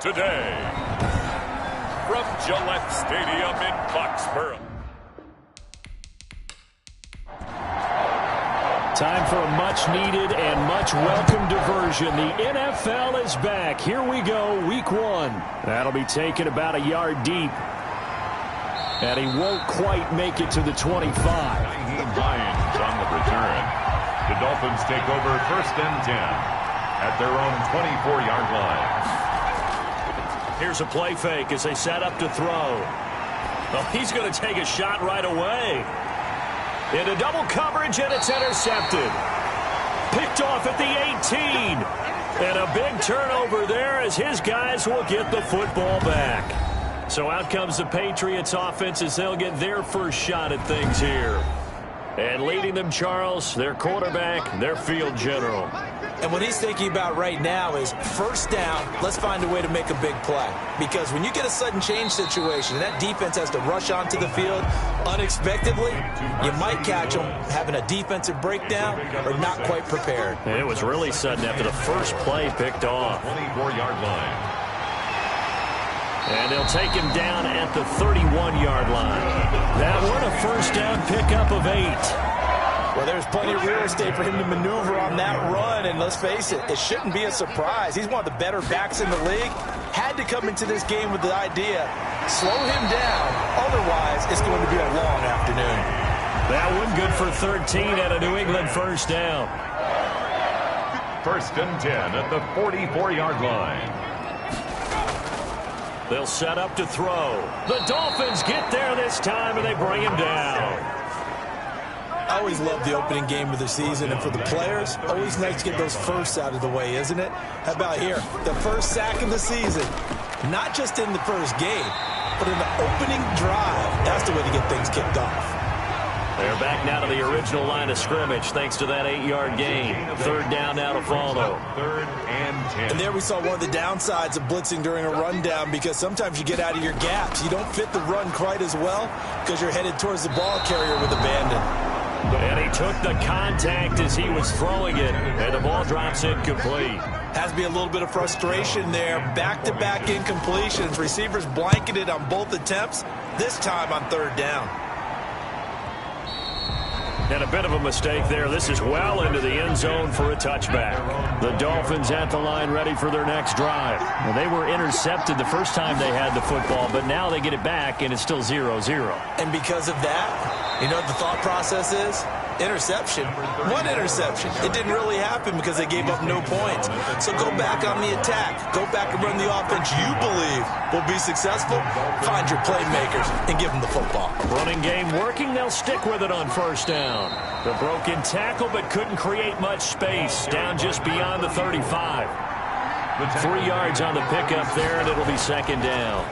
today. From Gillette Stadium in Foxborough. Time for a much-needed and much-welcome diversion. The NFL is back. Here we go, Week 1. That'll be taken about a yard deep. And he won't quite make it to the 25. Nyheim Hines on the return. The Dolphins take over 1st and 10 at their own 24-yard line. Here's a play fake as they set up to throw. Oh, he's going to take a shot right away. Into double coverage, and it's intercepted. Picked off at the 18. And a big turnover there as his guys will get the football back. So out comes the Patriots offense as they'll get their first shot at things here. And leading them, Charles, their quarterback, their field general. And what he's thinking about right now is 1st down, let's find a way to make a big play. Because when you get a sudden change situation, and that defense has to rush onto the field unexpectedly, you might catch them having a defensive breakdown or not quite prepared. And it was really sudden after the first play picked off. 24-yard line. And they'll take him down at the 31-yard line. That one a 1st down pickup of 8. Well, there's plenty of real estate for him to maneuver on that run, and let's face it, it shouldn't be a surprise. He's one of the better backs in the league. Had to come into this game with the idea, slow him down, otherwise it's going to be a long afternoon. That one good for 13 at a New England 1st down. 1st and 10 at the 44-yard line. They'll set up to throw. The Dolphins get there this time, and they bring him down. I always love the opening game of the season, and for the players, always nice to get those firsts out of the way, isn't it? How about here? The first sack of the season. Not just in the first game, but in the opening drive. That's the way to get things kicked off. They're back now to the original line of scrimmage thanks to that 8-yard gain. 3rd down now to follow. 3rd and 10. And there we saw one of the downsides of blitzing during a rundown, because sometimes you get out of your gaps. You don't fit the run quite as well because you're headed towards the ball carrier with abandon. And he took the contact as he was throwing it, and the ball drops incomplete. Has to be a little bit of frustration there. Back-to-back incompletions. Receivers blanketed on both attempts, this time on 3rd down. And a bit of a mistake there. This is well into the end zone for a touchback. The Dolphins at the line ready for their next drive. Well, they were intercepted the first time they had the football, but now they get it back, and it's still 0-0. And because of that, you know what the thought process is? Interception. One interception. It didn't really happen because they gave up no points. So go back on the attack. Go back and run the offense you believe will be successful. Find your playmakers and give them the football. Running game working. They'll stick with it on 1st down. The broken tackle, but couldn't create much space. Down just beyond the 35. 3 yards on the pickup there, and it'll be 2nd down.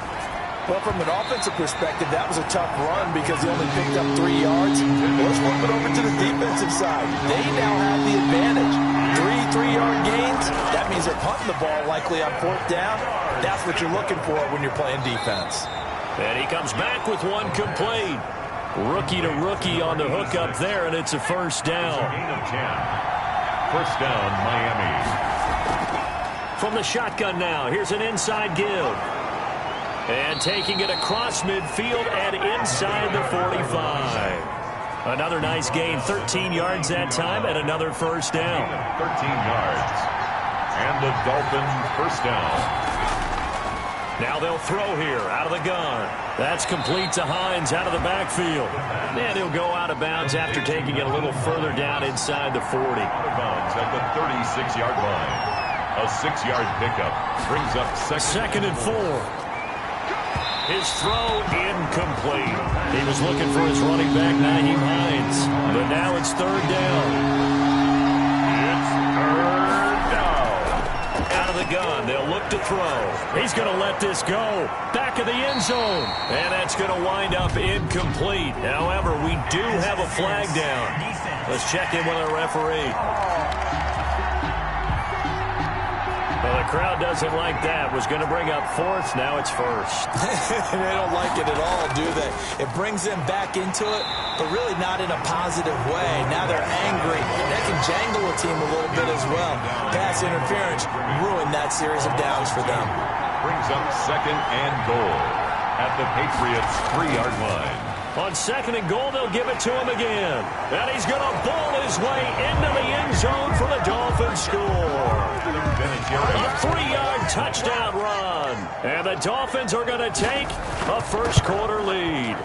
Well, from an offensive perspective, that was a tough run because he only picked up 3 yards. Let's flip it over to the defensive side. They now have the advantage. 3 3-yard gains. That means they're punting the ball likely on 4th down. That's what you're looking for when you're playing defense. And he comes back with one complete. Rookie to rookie on the hook up there, and it's a 1st down. Gain of 10. 1st down, Miami. From the shotgun now, here's an inside give. And taking it across midfield and inside the 45. Another nice gain, 13 yards that time, and another 1st down. 13 yards. And the Dolphins 1st down. Now they'll throw here out of the gun. That's complete to Hines out of the backfield. And he'll go out of bounds after taking it a little further down inside the 40. Out of bounds at the 36-yard line. A 6-yard pickup brings up 2nd and 4. His throw incomplete. He was looking for his running back, Nyheim Hines. But now it's 3rd down. It's 3rd down. Out of the gun. They'll look to throw. He's going to let this go. Back of the end zone. And that's going to wind up incomplete. However, we do have a flag down. Let's check in with our referee. Well, the crowd doesn't like that. Was going to bring up 4th. Now it's 1st. They don't like it at all, do they? It brings them back into it, but really not in a positive way. Now they're angry. That can jangle a team a little bit as well. Pass interference ruined that series of downs for them. Brings up 2nd and goal at the Patriots' 3-yard line. On 2nd and goal, they'll give it to him again. And he's going to bowl his way into the end zone for the Dolphins score. A 3-yard touchdown run. And the Dolphins are going to take a first-quarter lead.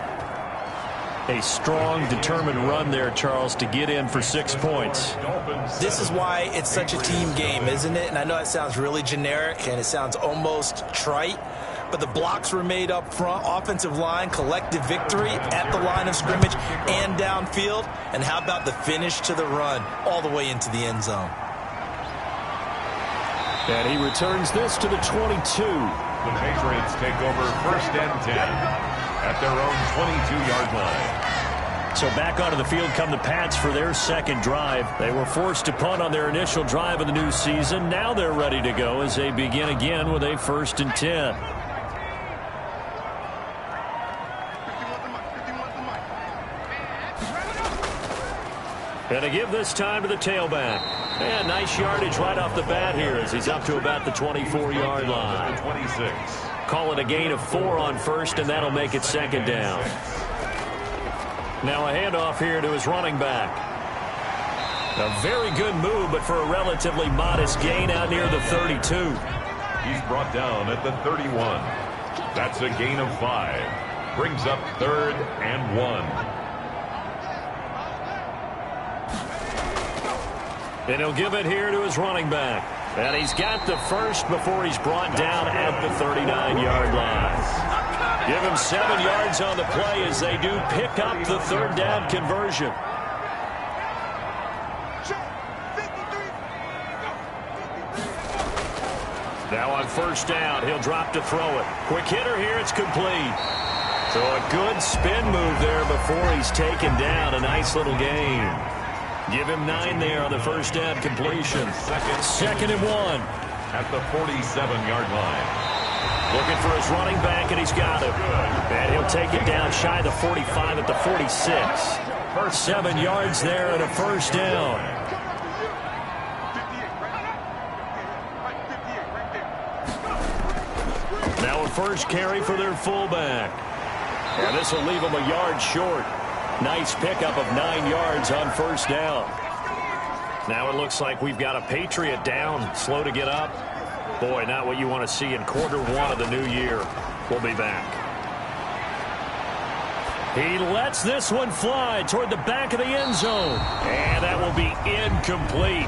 A strong, determined run there, Charles, to get in for 6 points. This is why it's such a team game, isn't it? And I know it sounds really generic and it sounds almost trite, but the blocks were made up front, offensive line, collective victory at the line of scrimmage and downfield. And how about the finish to the run all the way into the end zone? And he returns this to the 22. The Patriots take over 1st and 10 at their own 22-yard line. So back onto the field come the Pats for their second drive. They were forced to punt on their initial drive of the new season. Now they're ready to go as they begin again with a 1st and 10. And to give this time to the tailback. And nice yardage right off the bat here as he's up to about the 24-yard line. 26. Call it a gain of 4 on 1st, and that'll make it 2nd down. Now a handoff here to his running back. A very good move, but for a relatively modest gain out near the 32. He's brought down at the 31. That's a gain of 5. Brings up 3rd and 1. And he'll give it here to his running back. And he's got the first before he's brought down at the 39-yard line. Give him 7 yards on the play as they do pick up the 3rd down conversion. Now on 1st down, he'll drop to throw it. Quick hitter here, it's complete. So a good spin move there before he's taken down. A nice little gain. Give him 9 there on the 1st down completion. 2nd and 1. At the 47-yard line. Looking for his running back, and he's got him. And he'll take it down shy of the 45 at the 46. 7 yards there and a 1st down. Now a first carry for their fullback. And this will leave him a yard short. Nice pickup of 9 yards on 1st down. Now it looks like we've got a Patriot down, slow to get up. Boy, not what you want to see in quarter 1 of the new year. We'll be back. He lets this one fly toward the back of the end zone. And that will be incomplete.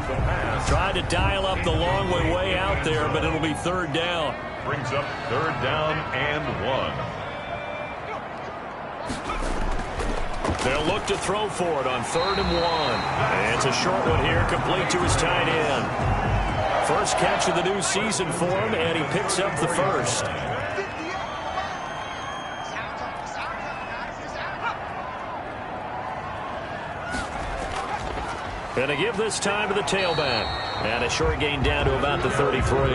Tried to dial up the long way out there, but it'll be 3rd down. Brings up 3rd down and 1. They'll look to throw for it on 3rd and 1. And it's a short one here, complete to his tight end. First catch of the new season for him, and he picks up the first. And to give this time to the tailback. And a short gain down to about the 33.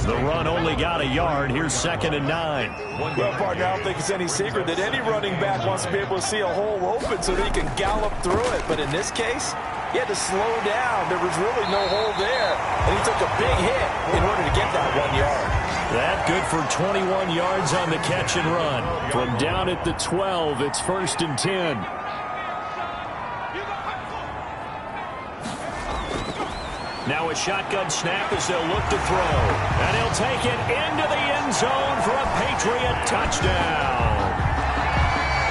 The run only got a yard. Here's 2nd and 9. Well, partner, I don't think it's any secret that any running back wants to be able to see a hole open so that he can gallop through it. But in this case, he had to slow down. There was really no hole there. And he took a big hit in order to get that 1 yard. That good for 21 yards on the catch and run. From down at the 12, it's 1st and 10. Now a shotgun snap as they'll look to throw. And he'll take it into the end zone for a Patriot touchdown.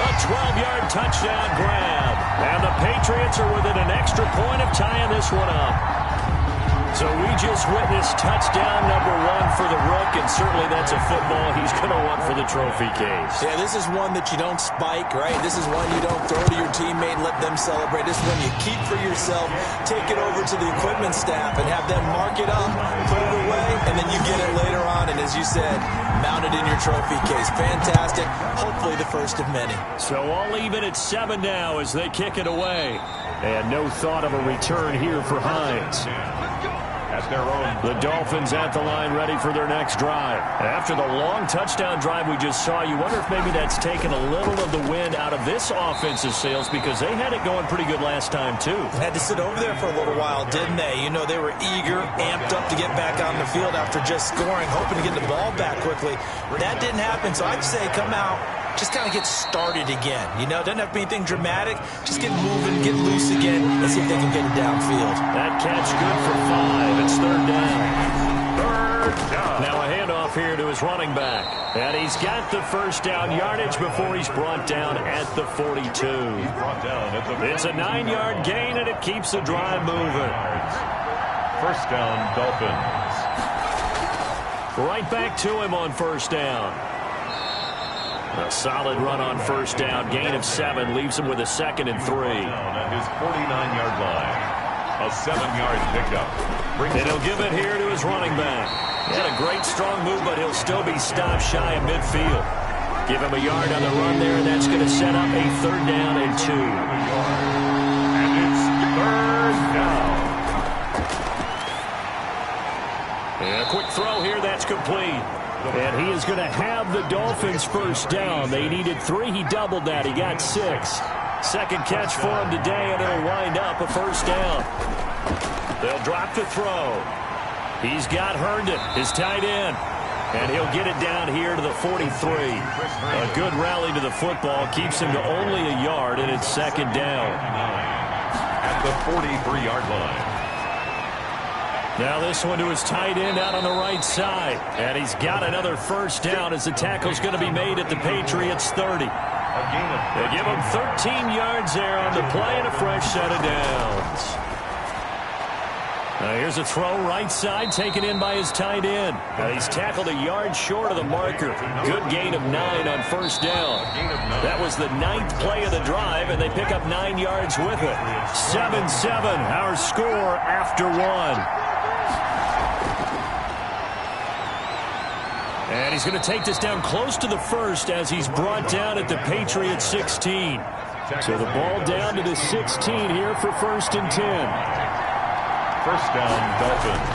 A 12-yard touchdown grab. And the Patriots are within an extra point of tying this one up. So we just witnessed touchdown number 1 for the Rook, and certainly that's a football he's going to want for the trophy case. Yeah, this is one that you don't spike, right? This is one you don't throw to your teammate and let them celebrate. This is one you keep for yourself, take it over to the equipment staff and have them mark it up, put it away, and then you get it later on. And as you said, mount it in your trophy case. Fantastic. Hopefully the first of many. So all even at 7 now as they kick it away. And no thought of a return here for Hines. at their own. The Dolphins at the line ready for their next drive. After the long touchdown drive we just saw, you wonder if maybe that's taken a little of the wind out of this offense's sails because they had it going pretty good last time too. Had to sit over there for a little while, didn't they? You know, they were eager, amped up to get back on the field after just scoring, hoping to get the ball back quickly. That didn't happen, so I'd say come out, just kind of get started again. You know, doesn't have to be anything dramatic. Just get moving, get loose again, and see if they can get it downfield. That catch good for 5. It's third down. Now a handoff here to his running back. And he's got the first down yardage before he's brought down at the 42. It's a 9-yard gain, and it keeps the drive moving. First down, Dolphins. Right back to him on first down. A solid run on first down. Gain of 7 leaves him with a 2nd and 3. At his 49-yard line. A 7-yard pickup. And he'll give it here to his running back. He had a great strong move, but he'll still be stopped shy of midfield. Give him a yard on the run there, and that's going to set up a 3rd down and 2. And it's 3rd down. And a quick throw here, that's complete. And he is going to have the Dolphins first down. They needed 3. He doubled that. He got 6. Second catch for him today, and it'll wind up a first down. They'll drop the throw. He's got Herndon, his tight end. And he'll get it down here to the 43. A good rally to the football keeps him to only a yard, and it's 2nd down. At the 43-yard line. Now this one to his tight end out on the right side. And he's got another first down as the tackle's going to be made at the Patriots' 30. They give him 13 yards there on the play and a fresh set of downs. Now here's a throw right side taken in by his tight end. He's tackled a yard short of the marker. Good gain of 9 on first down. That was the 9th play of the drive, and they pick up 9 yards with it. 7-7, our score after 1. And he's going to take this down close to the 1st as he's brought down at the Patriots 16. So the ball down to the 16 here for 1st and 10. First down, Dolphins.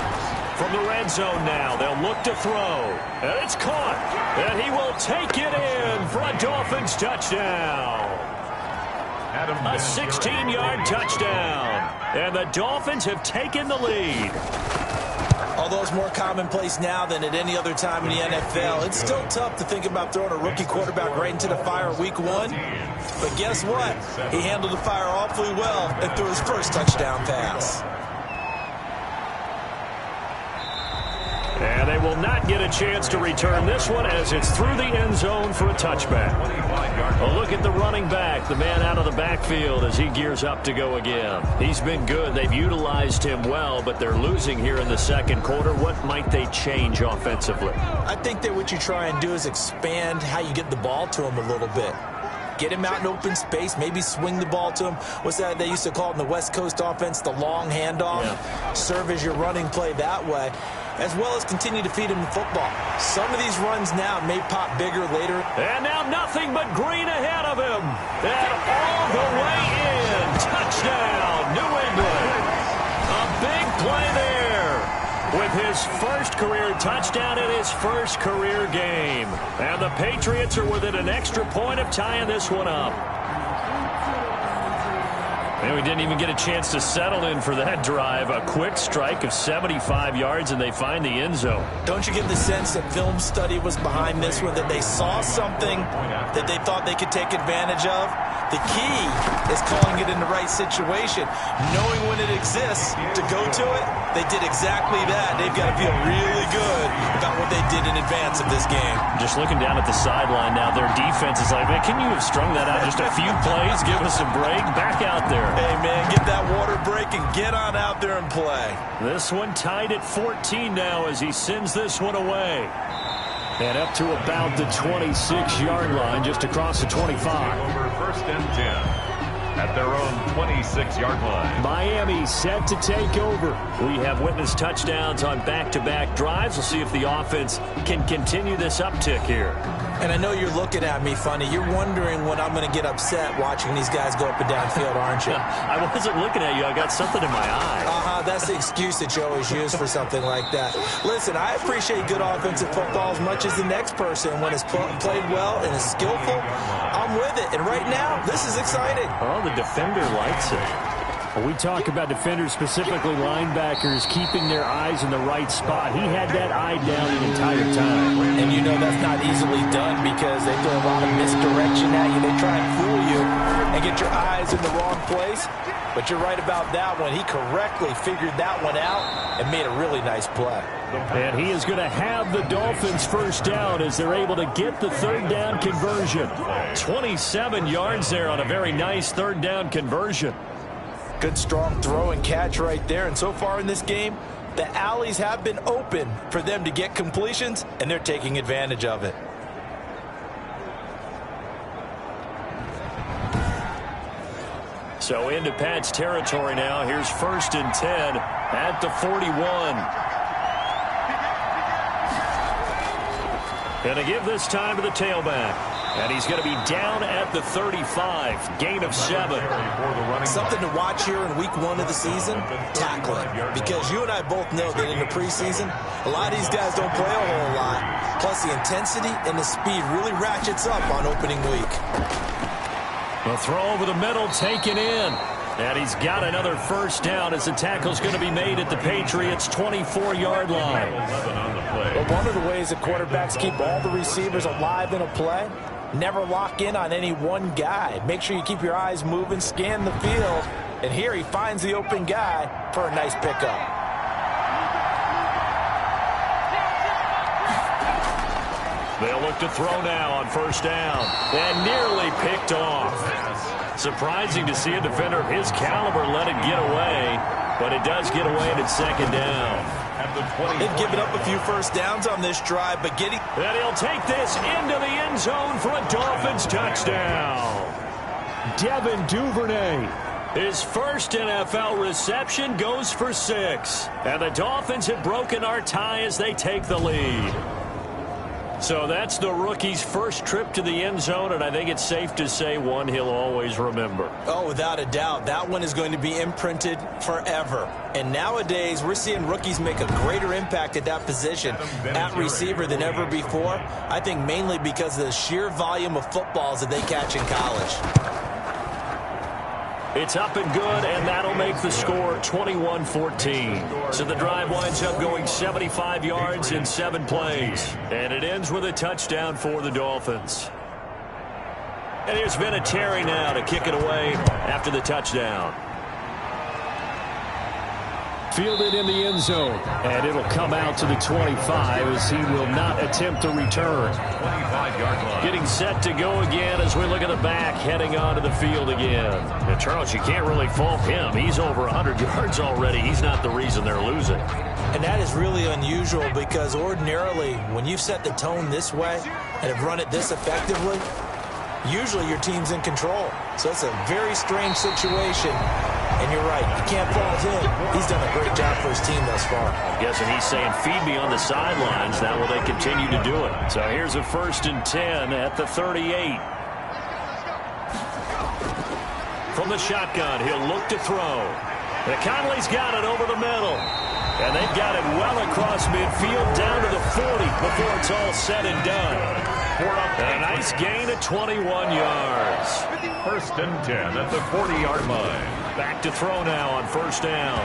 From the red zone now, they'll look to throw. And it's caught. And he will take it in for a Dolphins touchdown. A 16-yard touchdown. And the Dolphins have taken the lead. Although it's more commonplace now than at any other time in the NFL, it's still tough to think about throwing a rookie quarterback right into the fire week 1. But guess what? He handled the fire awfully well and threw his first touchdown pass. And they will not get a chance to return this one as it's through the end zone for a touchback. A look at the running back, the man out of the backfield as he gears up to go again. He's been good. They've utilized him well, but they're losing here in the 2nd quarter. What might they change offensively? I think that what you try and do is expand how you get the ball to him a little bit. Get him out in open space, maybe swing the ball to him. What's that they used to call it in the West Coast offense, the long handoff? Yeah. Serve as your running play that way, as well as continue to feed him the football. Some of these runs now may pop bigger later. And now nothing but green ahead of him. And all the way in. Touchdown, New England. A big play there with his first career touchdown in his first career game. And the Patriots are within an extra point of tying this one up. And we didn't even get a chance to settle in for that drive. A quick strike of 75 yards, and they find the end zone. Don't you get the sense that film study was behind this one, that they saw something that they thought they could take advantage of? The key is calling it in the right situation, knowing when it exists to go to it. They did exactly that. They've got to feel really good about what they did in advance of this game. Just looking down at the sideline now, their defense is like, man, can you have strung that out just a few plays? Give us a break. Back out there. Hey, man, get that water break and get on out there and play. This one tied at 14 now as he sends this one away. And up to about the 26-yard line, just across the 25. Over 1st and 10 at their own 26-yard line. Miami set to take over. We have witnessed touchdowns on back-to-back drives. We'll see if the offense can continue this uptick here. And I know you're looking at me funny. You're wondering when I'm going to get upset watching these guys go up and down field, aren't you? I wasn't looking at you. I got something in my eye. That's the excuse that you always use for something like that. Listen, I appreciate good offensive football as much as the next person. When it's played well and is skillful, I'm with it. And right now, this is exciting. Oh, the defender likes it. We talk about defenders, specifically linebackers, keeping their eyes in the right spot. He had that eye down the entire time. And you know that's not easily done because they throw a lot of misdirection at you. They try and fool you and get your eyes in the wrong place. But you're right about that one. He correctly figured that one out and made a really nice play. And he is going to have the Dolphins first down as they're able to get the third down conversion. 27 yards there on a very nice third down conversion. Good strong throw and catch right there. And so far in this game, the alleys have been open for them to get completions, and they're taking advantage of it. So into Pat's territory now. Here's 1st and 10 at the 41. Going to give this time to the tailback. And he's going to be down at the 35. Gain of 7. Something to watch here in week 1 of the season, tackling. Because you and I both know that in the preseason, a lot of these guys don't play a whole lot. Plus the intensity and the speed really ratchets up on opening week. The throw over the middle taken in. And he's got another first down as the tackle's going to be made at the Patriots' 24-yard line. But one of the ways that quarterbacks keep all the receivers alive in a play, never lock in on any one guy. Make sure you keep your eyes moving, scan the field. And here he finds the open guy for a nice pickup. They'll look to throw now on first down. And nearly picked off. Surprising to see a defender of his caliber let it get away. But it does get away and it's second down. They've given up a few first downs on this drive, but getting... And he'll take this into the end zone for a Dolphins touchdown. Devin Duvernay. His first NFL reception goes for 6. And the Dolphins have broken our tie as they take the lead. So that's the rookie's first trip to the end zone, and I think it's safe to say one he'll always remember. Oh, without a doubt. That one is going to be imprinted forever. And nowadays, we're seeing rookies make a greater impact at that position at receiver than ever before. I think mainly because of the sheer volume of footballs that they catch in college. It's up and good, and that'll make the score 21-14. So the drive winds up going 75 yards in 7 plays. And it ends with a touchdown for the Dolphins. And here's Vinatieri now to kick it away after the touchdown. Fielded in the end zone, and it'll come out to the 25 as he will not attempt to return. 25-yard line. Getting set to go again as we look at the back, heading onto the field again. And Charles, you can't really fault him. He's over 100 yards already. He's not the reason they're losing. And that is really unusual because ordinarily, when you've set the tone this way and have run it this effectively, usually your team's in control. So it's a very strange situation. And you're right, you can't fault him. He's done a great job for his team thus far. I'm guessing he's saying, feed me on the sidelines. Now will they continue to do it? So here's a 1st and 10 at the 38. From the shotgun, he'll look to throw. And Conley's got it over the middle. And they've got it well across midfield down to the 40 before it's all said and done. And a nice gain of 21 yards. 1st and 10 at the 40-yard line. Back to throw now on first down.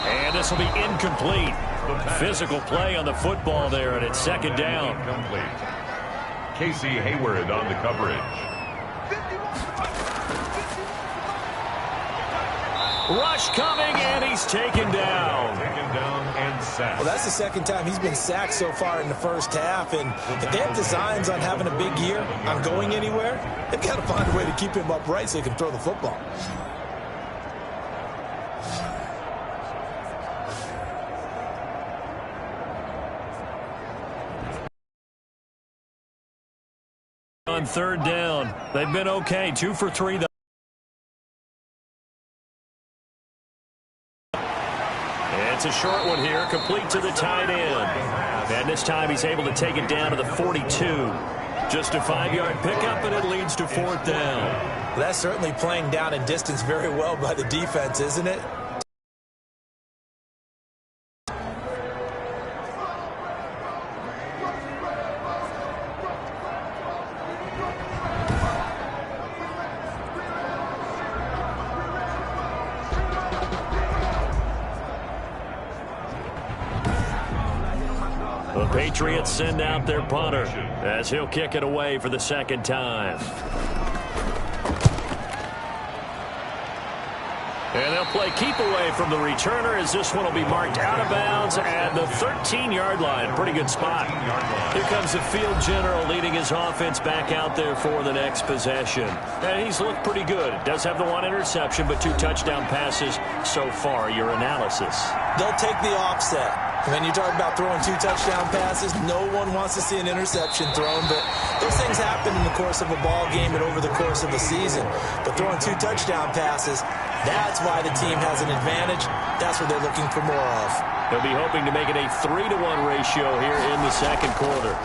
And this will be incomplete. Physical play on the football there, and it's second down. Incomplete. Casey Hayward on the coverage. Rush coming, and he's taken down. Taken down and sacked. Well, that's the second time he's been sacked so far in the first half. And if they have designs on having a big year, on going anywhere, they've got to find a way to keep him upright so he can throw the football. On third down, they've been okay. 2 for 3. It's a short one here, complete to the tight end. And this time he's able to take it down to the 42. Just a 5-yard pickup, and it leads to 4th down. That's certainly playing down in distance very well by the defense, isn't it? The Patriots send out their punter as he'll kick it away for the 2nd time. And they'll play keep away from the returner as this one will be marked out of bounds at the 13-yard line. Pretty good spot. Here comes the field general leading his offense back out there for the next possession. And he's looked pretty good. Does have the 1 interception, but 2 touchdown passes so far. Your analysis? They'll take the offset. When you talk about throwing 2 touchdown passes, no one wants to see an interception thrown, but those things happen in the course of a ball game and over the course of a season. But throwing 2 touchdown passes, that's why the team has an advantage. That's what they're looking for more of. They'll be hoping to make it a 3-to-1 ratio here in the 2nd quarter.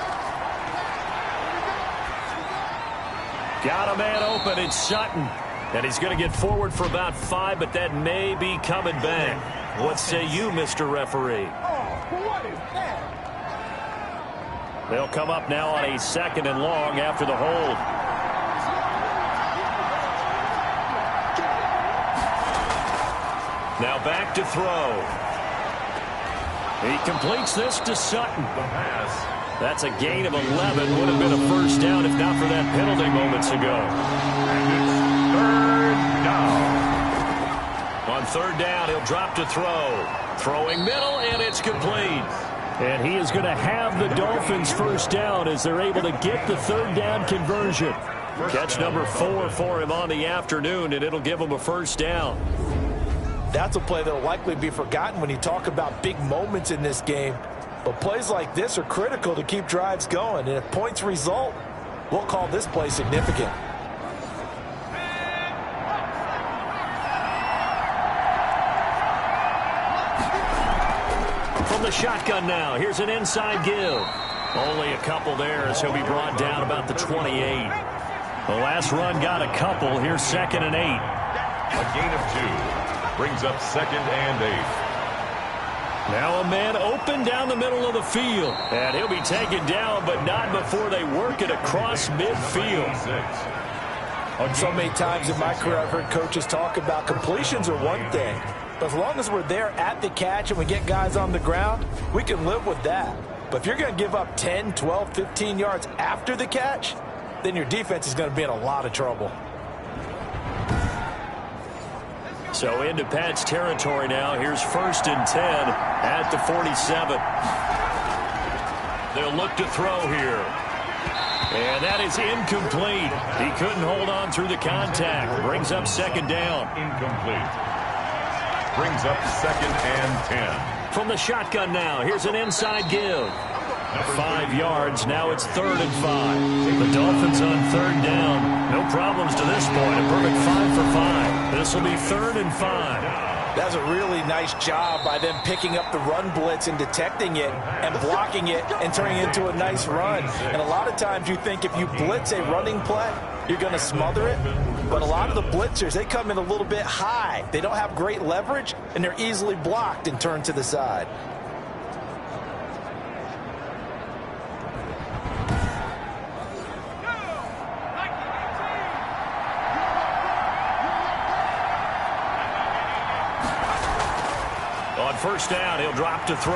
Got a man open. It's Sutton. And he's going to get forward for about 5, but that may be coming back. What say you, Mr. Referee? What is that? They'll come up now on a 2nd and long after the hold. Now back to throw. He completes this to Sutton. That's a gain of 11. Would have been a 1st down if not for that penalty moments ago. On 3rd down, he'll drop to throw. Throwing middle, and it's complete. And he is going to have the Dolphins 1st down as they're able to get the 3rd down conversion. Catch number 4 for him on the afternoon, and it'll give him a 1st down. That's a play that will likely be forgotten when you talk about big moments in this game. But plays like this are critical to keep drives going. And if points result, we'll call this play significant. From the shotgun now, here's an inside give. Only a couple there as he'll be brought down about the 28. The last run got a couple. Here's 2nd and 8. A gain of 2. Brings up 2nd and 8. Now a man open down the middle of the field. And he'll be taken down, but not before they work it across midfield. So many times in my career I've heard coaches talk about completions are one thing. But as long as we're there at the catch and we get guys on the ground, we can live with that. But if you're going to give up 10, 12, 15 yards after the catch, then your defense is going to be in a lot of trouble. So into Pat's territory now. Here's 1st and 10 at the 47. They'll look to throw here. And that is incomplete. He couldn't hold on through the contact. Brings up 2nd down. Incomplete. Brings up 2nd and 10. From the shotgun now, here's an inside give. 5 yards, now it's 3rd and 5. The Dolphins on 3rd down. No problems to this point, a perfect 5 for 5. This will be 3rd and 5. That's a really nice job by them picking up the run blitz and detecting it and blocking it and turning it into a nice run. And a lot of times you think if you blitz a running play, you're going to smother it. But a lot of the blitzers, they come in a little bit high. They don't have great leverage, and they're easily blocked and turned to the side. On 1st down, he'll drop to throw.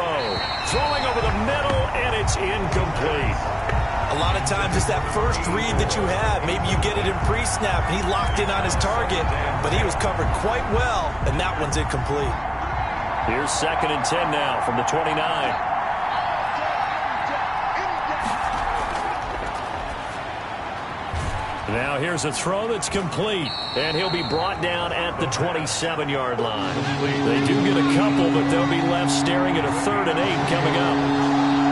Throwing over the middle, and it's incomplete. A lot of times it's that first read that you have. Maybe you get it in pre-snap, and he locked in on his target, but he was covered quite well, and that one's incomplete. Here's 2nd and 10 now from the 29. Now here's a throw that's complete, and he'll be brought down at the 27-yard line. They do get a couple, but they'll be left staring at a 3rd and 8 coming up.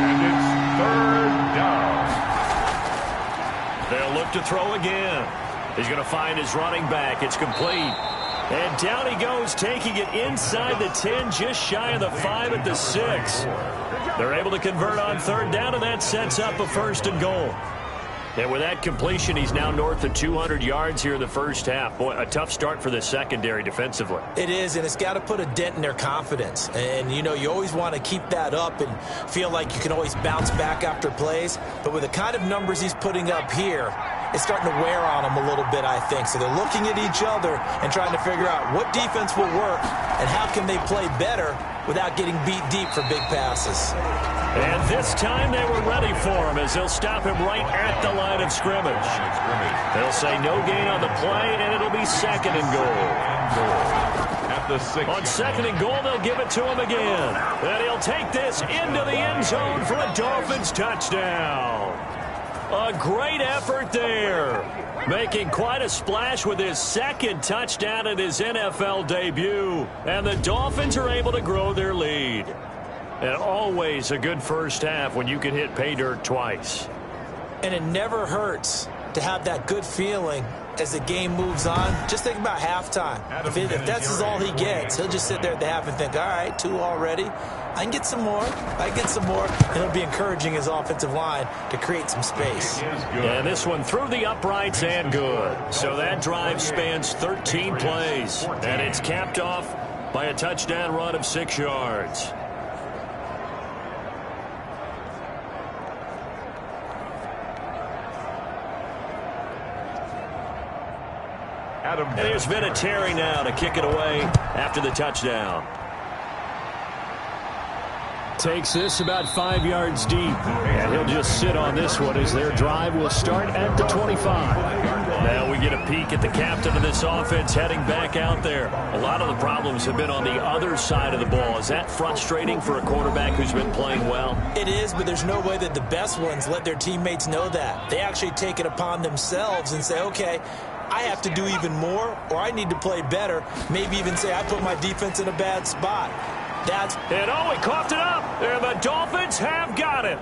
And it's 3rd down. They'll look to throw again. He's going to find his running back. It's complete. And down he goes, taking it inside the 10, just shy of the 5 at the 6. They're able to convert on 3rd down, and that sets up a 1st and goal. And with that completion, he's now north of 200 yards here in the first half. Boy, a tough start for the secondary defensively. It is, and it's got to put a dent in their confidence. And, you know, you always want to keep that up and feel like you can always bounce back after plays. But with the kind of numbers he's putting up here, it's starting to wear on them a little bit, I think. So they're looking at each other and trying to figure out what defense will work and how can they play better without getting beat deep for big passes. And this time they were ready for him as they'll stop him right at the line of scrimmage. They'll say no gain on the play, and it'll be second and goal. At the 6. On second and goal, they'll give it to him again. And he'll take this into the end zone for a Dolphins touchdown. A great effort there. Making quite a splash with his second touchdown in his NFL debut. And the Dolphins are able to grow their lead. And always a good first half when you can hit pay dirt twice. And it never hurts to have that good feeling as the game moves on. Just think about halftime. If that's all he gets, he'll just sit there at the half and think, all right, 2 already. I can get some more. I can get some more. And he'll be encouraging his offensive line to create some space. And this one through the uprights and good. So that drive spans 13 plays. And it's capped off by a touchdown run of 6 yards. And here's Vinatieri now to kick it away after the touchdown. Takes this about 5 yards deep. And he'll just sit on this one as their drive will start at the 25. Now we get a peek at the captain of this offense heading back out there. A lot of the problems have been on the other side of the ball. Is that frustrating for a quarterback who's been playing well? It is, but there's no way that the best ones let their teammates know that. They actually take it upon themselves and say, okay, I have to do even more, or I need to play better. Maybe even say I put my defense in a bad spot. And he coughed it up. And the Dolphins have got it.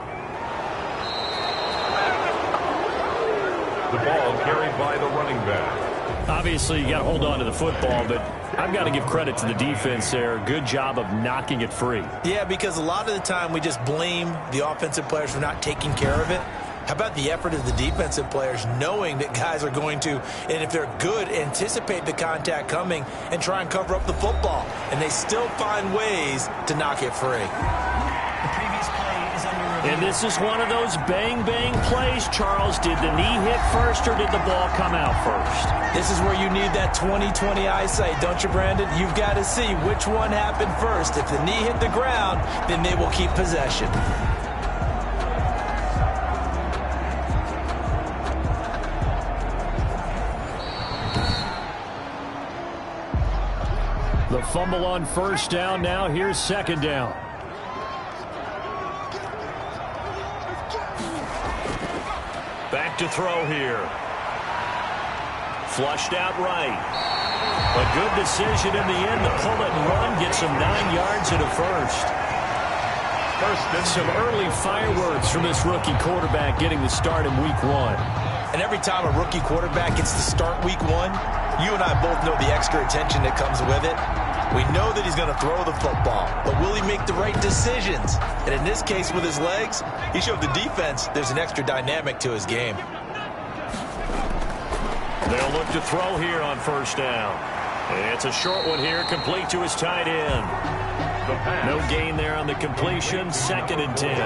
The ball carried by the running back. Obviously, you got to hold on to the football, but I've got to give credit to the defense there. Good job of knocking it free. Yeah, because a lot of the time we just blame the offensive players for not taking care of it. How about the effort of the defensive players knowing that guys are going to, and if they're good, anticipate the contact coming and try and cover up the football. And they still find ways to knock it free. The previous play is under review. And this is one of those bang-bang plays, Charles. Did the knee hit first or did the ball come out first? This is where you need that 20/20 eyesight, don't you, Brandon? You've got to see which one happened first. If the knee hit the ground, then they will keep possession. The fumble on first down. Now here's second down. Back to throw here. Flushed out right. A good decision in the end to pull it and run. Gets him 9 yards and a first. Some early fireworks from this rookie quarterback getting the start in week 1. And every time a rookie quarterback gets to start week 1, you and I both know the extra attention that comes with it. We know that he's going to throw the football, but will he make the right decisions? And in this case, with his legs, he showed the defense there's an extra dynamic to his game. They'll look to throw here on first down. It's a short one here, complete to his tight end. No gain there on the completion, 2nd and 10.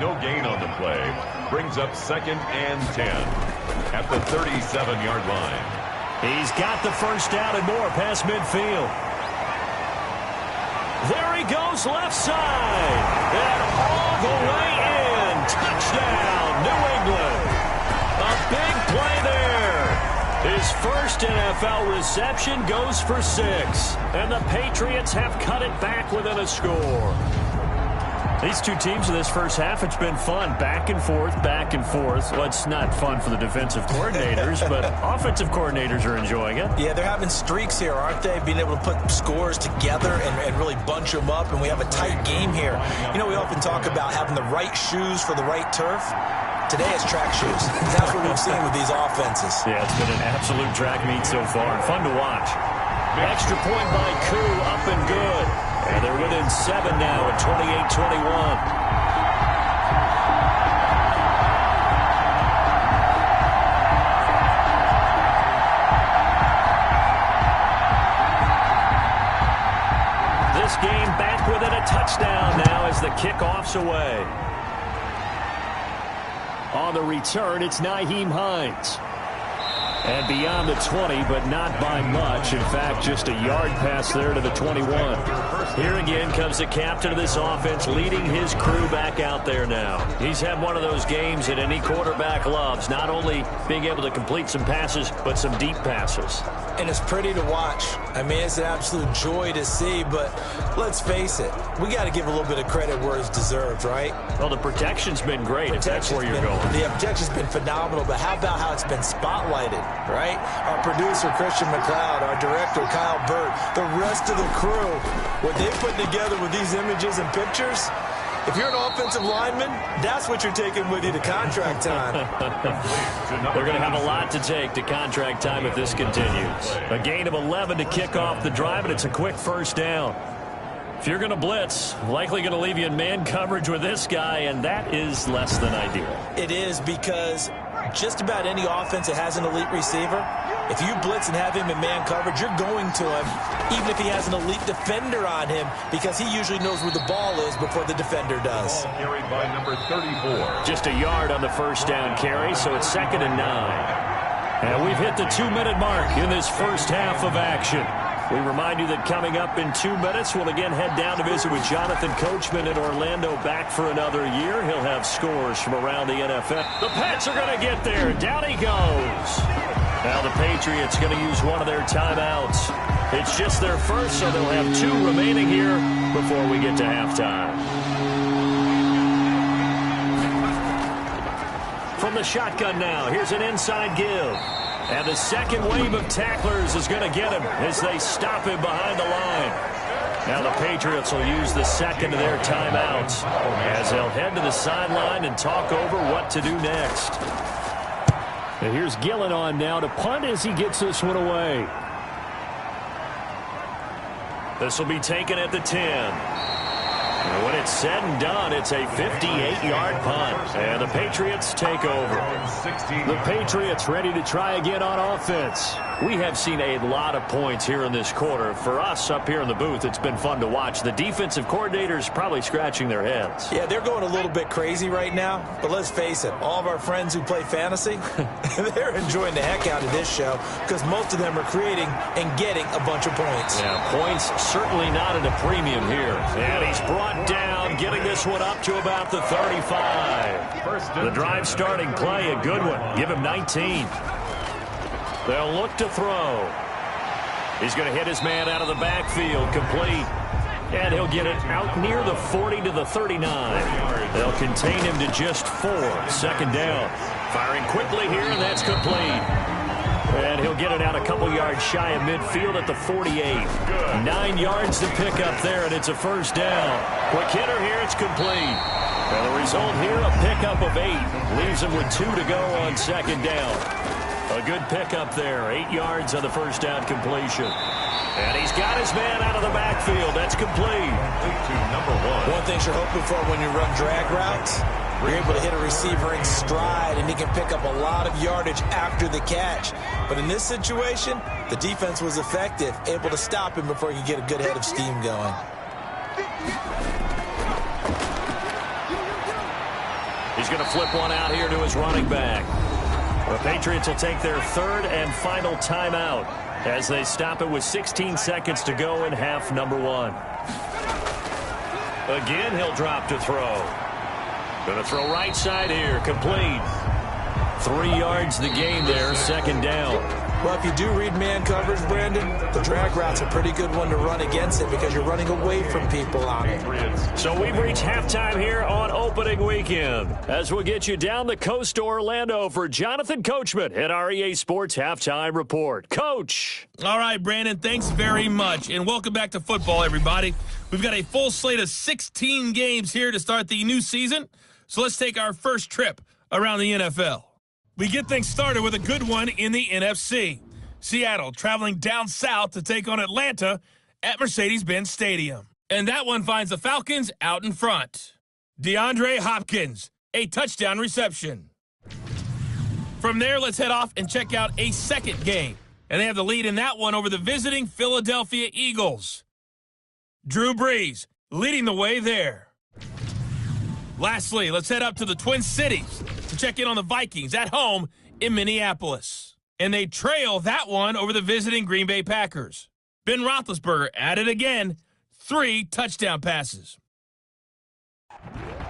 No gain on the play. Brings up 2nd and 10 at the 37-yard line. He's got the first down and more past midfield. There he goes, left side. And all the way in. Touchdown, New England. A big play there. His first NFL reception goes for 6. And the Patriots have cut it back within a score. These two teams in this first half, it's been fun. Back and forth, back and forth. Well, it's not fun for the defensive coordinators, but offensive coordinators are enjoying it. Yeah, they're having streaks here, aren't they? Being able to put scores together and really bunch them up, and we have a tight game here. You know, we often talk about having the right shoes for the right turf. Today it's track shoes. That's what we've seen with these offenses. Yeah, it's been an absolute track meet so far. Fun to watch. Extra point by Koo, up and good. And they're within 7 now at 28-21. kickoff's away. On the return, it's Nyheim Hines. And beyond the 20, but not by much. In fact, just a yard pass there to the 21. Here again comes the captain of this offense, leading his crew back out there now. He's had one of those games that any quarterback loves, not only being able to complete some passes, but some deep passes. And it's pretty to watch. I mean, it's an absolute joy to see, but let's face it, we got to give a little bit of credit where it's deserved, right? Well, the protection's been great, if that's where you're going. The protection's been phenomenal, but how about how it's been spotlighted, right? Our producer, Christian McLeod, our director, Kyle Burt, the rest of the crew, what they put together with these images and pictures, if you're an offensive lineman, that's what you're taking with you to contract time. They're going to have a lot to take to contract time if this continues. A gain of 11 to kick off the drive, and it's a quick first down. If you're going to blitz, likely going to leave you in man coverage with this guy, and that is less than ideal. It is, because just about any offense that has an elite receiver, if you blitz and have him in man coverage, you're going to him, even if he has an elite defender on him, because he usually knows where the ball is before the defender does. Ball carried by number 34. Just a yard on the first down carry, so it's 2nd and 9. And we've hit the 2-minute mark in this first half of action. We remind you that coming up in 2 minutes, we'll again head down to visit with Jonathan Coachman in Orlando, back for another year. He'll have scores from around the NFL. The Pats are going to get there. Down he goes. Now the Patriots going to use one of their timeouts. It's just their first, so they'll have 2 remaining here before we get to halftime. From the shotgun now, here's an inside give. And the second wave of tacklers is going to get him as they stop him behind the line. Now the Patriots will use the second of their timeouts as they'll head to the sideline and talk over what to do next. And here's Gillen on now to punt as he gets this one away. This will be taken at the 10. And when it's said and done, it's a 58-yard punt. And the Patriots take over. The Patriots ready to try again on offense. We have seen a lot of points here in this quarter. For us up here in the booth, it's been fun to watch. The defensive coordinators probably scratching their heads. Yeah, they're going a little bit crazy right now. But let's face it, all of our friends who play fantasy, they're enjoying the heck out of this show because most of them are creating and getting a bunch of points. Yeah, points certainly not at a premium here. And he's brought down, getting this one up to about the 35. The drive starting play, a good one. Give him 19. They'll look to throw. He's going to hit his man out of the backfield, complete. And he'll get it out near the 40 to the 39. They'll contain him to just 4. 2nd down. Firing quickly here, and that's complete. And he'll get it out a couple yards shy of midfield at the 48. 9 yards to pick up there, and it's a first down. Quick hitter here, it's complete. And the result here, a pickup of 8. Leaves him with 2 to go on 2nd down. A good pickup there. 8 yards on the first down completion. And he's got his man out of the backfield. That's complete. To number 1. One thing you're hoping for when you run drag routes, you're able to hit a receiver in stride, and he can pick up a lot of yardage after the catch. But in this situation, the defense was effective, able to stop him before he could get a good head of steam going. He's going to flip one out here to his running back. The Patriots will take their 3rd and final timeout as they stop it with 16 seconds to go in half number 1. Again, he'll drop to throw. Going to throw right side here, complete. 3 yards the gain there, 2nd down. Well, if you do read man coverage, Brandon, the drag route's a pretty good one to run against it because you're running away from people on it. So we've reached halftime here on opening weekend as we'll get you down the coast to Orlando for Jonathan Coachman at our EA Sports Halftime Report. Coach! All right, Brandon, thanks very much, and welcome back to football, everybody. We've got a full slate of 16 games here to start the new season, so let's take our first trip around the NFL. We get things started with a good one in the NFC. Seattle traveling down south to take on Atlanta at Mercedes-Benz Stadium. And that one finds the Falcons out in front. DeAndre Hopkins, a touchdown reception. From there, let's head off and check out a second game. And they have the lead in that one over the visiting Philadelphia Eagles. Drew Brees leading the way there. Lastly, let's head up to the Twin Cities to check in on the Vikings at home in Minneapolis. And they trail that one over the visiting Green Bay Packers. Ben Roethlisberger at it again, 3 touchdown passes.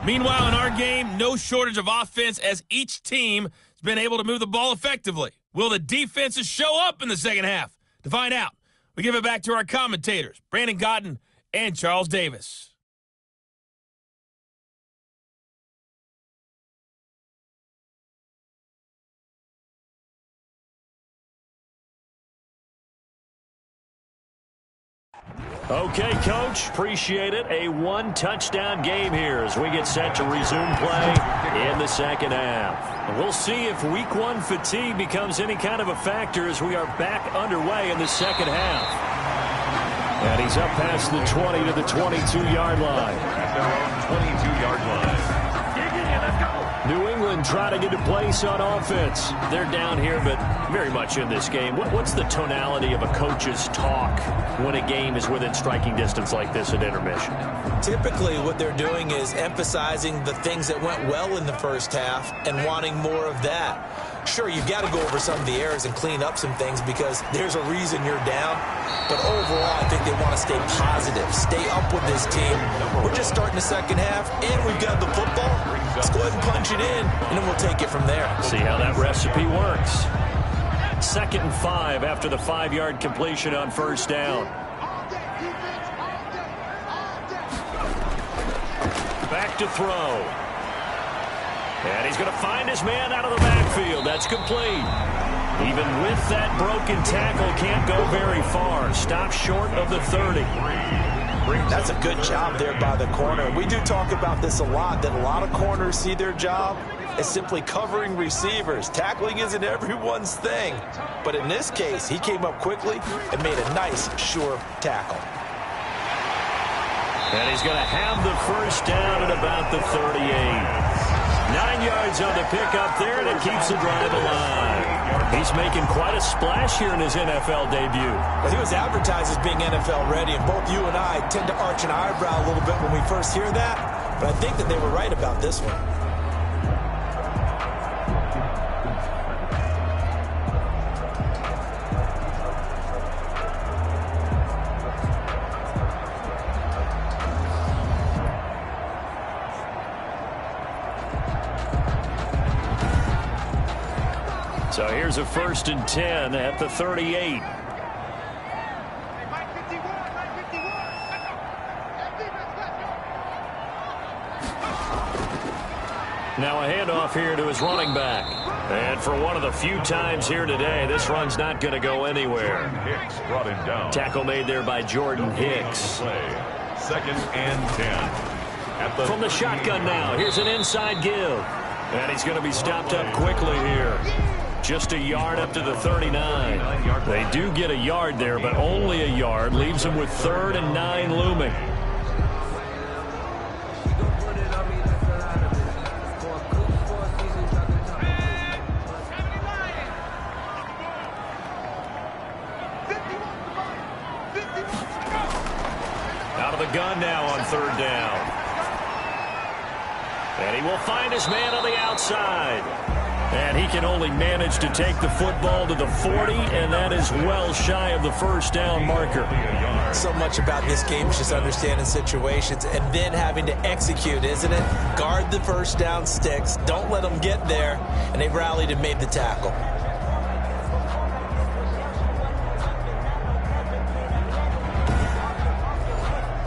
Meanwhile, in our game, no shortage of offense as each team has been able to move the ball effectively. Will the defenses show up in the second half? To find out, we give it back to our commentators, Brandon Gaudin and Charles Davis. Okay, Coach, appreciate it. A 1-touchdown game here as we get set to resume play in the second half. And we'll see if Week 1 fatigue becomes any kind of a factor as we are back underway in the second half. And he's up past the 20 to the 22-yard line. At their own 22-yard line. New England trying to get a place on offense. They're down here, but very much in this game. What's the tonality of a coach's talk when a game is within striking distance like this at intermission? Typically, what they're doing is emphasizing the things that went well in the first half and wanting more of that. Sure, you've got to go over some of the errors and clean up some things because there's a reason you're down. But overall, I think they want to stay positive, stay up with this team. We're just starting the second half, and we've got the football. Let's go ahead and punch it in, and then we'll take it from there. See how that recipe works. 2nd and 5 after the 5-yard completion on first down. Back to throw. And he's going to find his man out of the backfield. That's complete. Even with that broken tackle, can't go very far. Stop short of the 30. That's a good job there by the corner. We do talk about this a lot, that a lot of corners see their job as simply covering receivers. Tackling isn't everyone's thing. But in this case, he came up quickly and made a nice, sure tackle. And he's going to have the first down at about the 38. 9 yards on the pickup there, and it keeps the drive alive. He's making quite a splash here in his NFL debut. Well, he was advertised as being NFL ready, and both you and I tend to arch an eyebrow a little bit when we first hear that. But I think that they were right about this one. So here's a 1st and 10 at the 38. Now a handoff here to his running back. And for one of the few times here today, this run's not going to go anywhere. Hicks brought him down. Tackle made there by Jordan Hicks. 2nd and 10. From the shotgun now, here's an inside give. And he's going to be stopped up quickly here. Just a yard up to the 39. They do get a yard there, but only a yard. Leaves them with 3rd and 9 looming. Out of the gun now on 3rd down. And he will find his man on the outside. And he can only manage to take the football to the 40, and that is well shy of the first down marker. So much about this game is just understanding situations and then having to execute, isn't it? Guard the first down sticks. Don't let them get there. And they rallied and made the tackle.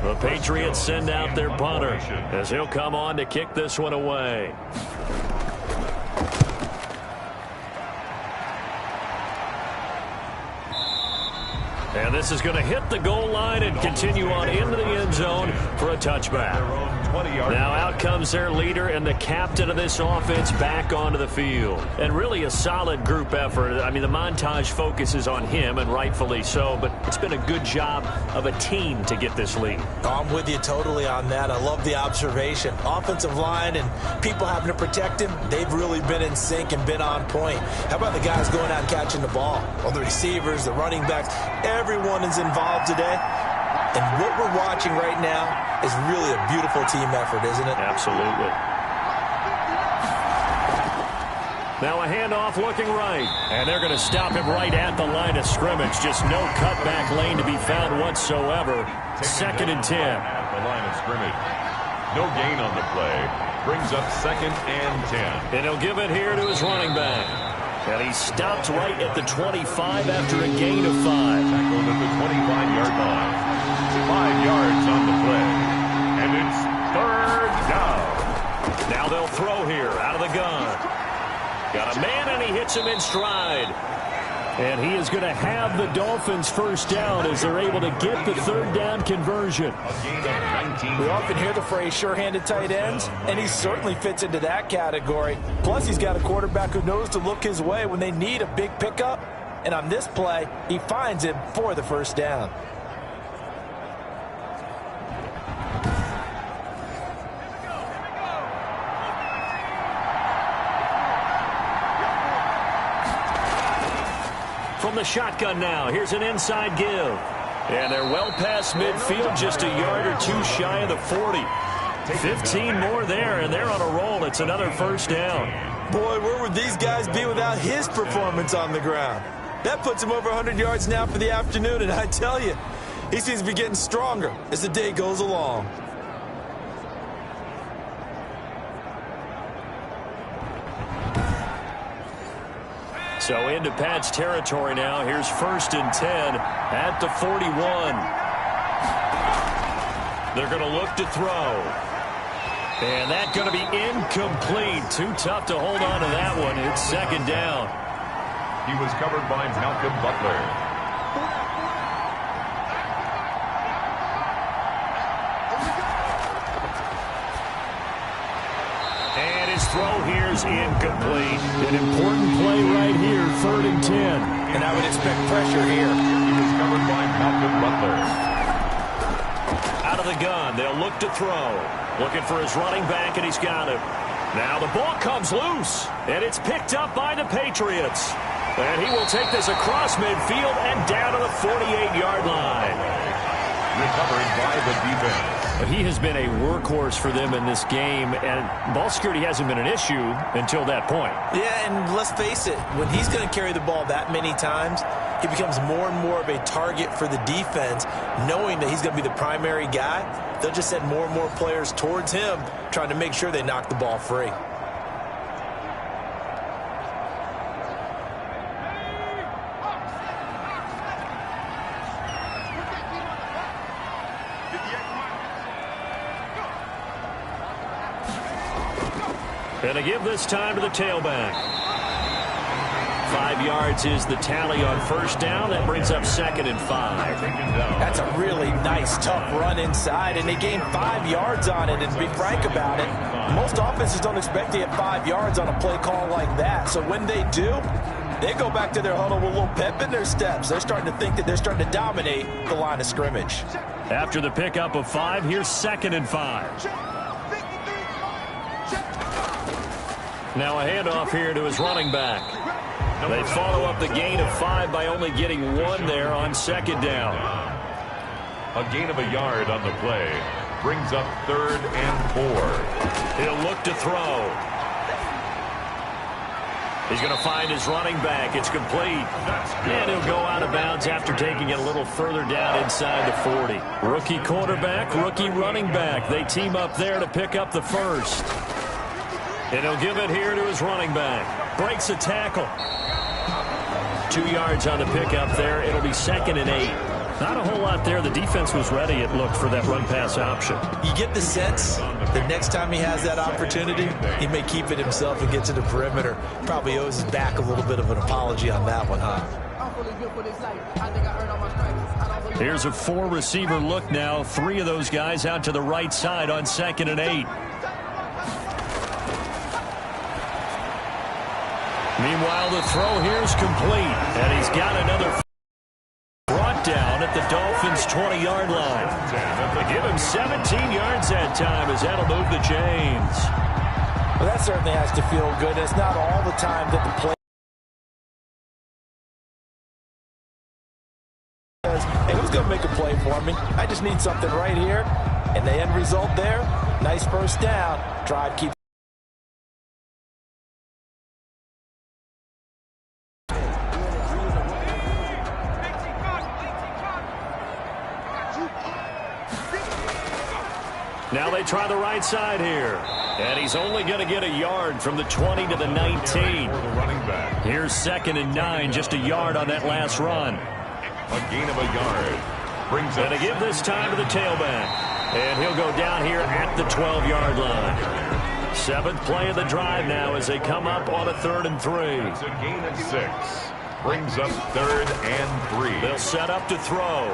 The Patriots send out their punter as he'll come on to kick this one away. And this is going to hit the goal line and continue on into the end zone for a touchback. Now out comes their leader and the captain of this offense back onto the field. And really a solid group effort. I mean, the montage focuses on him, and rightfully so, but it's been a good job of a team to get this lead. I'm with you totally on that. I love the observation. Offensive line and people having to protect him, they've really been in sync and been on point. How about the guys going out and catching the ball? Well, the receivers, the running backs, everyone is involved today. And what we're watching right now is really a beautiful team effort, isn't it? Absolutely. Now a handoff looking right. And they're going to stop him right at the line of scrimmage. Just no cutback lane to be found whatsoever. Second and 10. At the line of scrimmage. No gain on the play. Brings up second and 10. And he'll give it here to his running back. And he stopped right at the 25 after a gain of 5. Tackled at the 25-yard line. 5 yards on the play. And it's third down. Now they'll throw here out of the gun. Got a man, and he hits him in stride. And he is going to have the Dolphins first down as they're able to get the third down conversion. We often hear the phrase sure-handed tight ends, and he certainly fits into that category. Plus, he's got a quarterback who knows to look his way when they need a big pickup. And on this play, he finds him for the first down. From the shotgun now, here's an inside give. And they're well past midfield, just a yard or two shy of the 40. 15 more there, and they're on a roll. It's another first down. Boy, where would these guys be without his performance on the ground? That puts him over 100 yards now for the afternoon, and I tell you, he seems to be getting stronger as the day goes along. So into Pat's territory now. Here's first and 10 at the 41. They're going to look to throw. And that's going to be incomplete. Too tough to hold on to that one. It's second down. He was covered by Malcolm Butler. And his throw here is incomplete. An important play right here, third and 10. And I would expect pressure here. He was covered by Malcolm Butler. Out of the gun, they'll look to throw. Looking for his running back, and he's got it. Now the ball comes loose, and it's picked up by the Patriots. And he will take this across midfield and down to the 48-yard line. Recovered by the defense. He has been a workhorse for them in this game, and ball security hasn't been an issue until that point. Yeah, and let's face it, when he's going to carry the ball that many times, he becomes more and more of a target for the defense, knowing that he's going to be the primary guy. They'll just send more and more players towards him, trying to make sure they knock the ball free. And to give this time to the tailback. 5 yards is the tally on first down. That brings up second and 5. That's a really nice, tough run inside, and they gained 5 yards on it. And to be frank about it, most offenses don't expect to get 5 yards on a play call like that. So when they do, they go back to their huddle with a little pep in their steps. They're starting to think that they're starting to dominate the line of scrimmage. After the pickup of 5, here's second and 5. Now a handoff here to his running back. They follow up the gain of 5 by only getting 1 there on second down. A gain of a yard on the play. Brings up third and 4. He'll look to throw. He's going to find his running back. It's complete. And he'll go out of bounds after taking it a little further down inside the 40. Rookie quarterback, rookie running back. They team up there to pick up the first. And he'll give it here to his running back. Breaks a tackle. 2 yards on the pickup there. It'll be second and 8. Not a whole lot there. The defense was ready, it looked, for that run-pass option. You get the sense that next time he has that opportunity, he may keep it himself and get to the perimeter. Probably owes his back a little bit of an apology on that one, huh? Here's a 4-receiver look now. 3 of those guys out to the right side on second and 8. Meanwhile, the throw here is complete, and he's got another brought down at the Dolphins' 20-yard line. They give him 17 yards that time as that'll move the chains. Well, that certainly has to feel good. It's not all the time that the play was, hey, who's going to make a play for me? I just need something right here. And the end result there, nice first down. Drive keeps. Now they try the right side here. And he's only going to get a yard from the 20 to the 19. Here's 2nd and 9, just a yard on that last run. A gain of a yard. Brings and to give this time to the tailback. And he'll go down here at the 12-yard line. 7th play of the drive now as they come up on a 3rd and 3. It's a gain of 6. Brings up 3rd and 3. They'll set up to throw.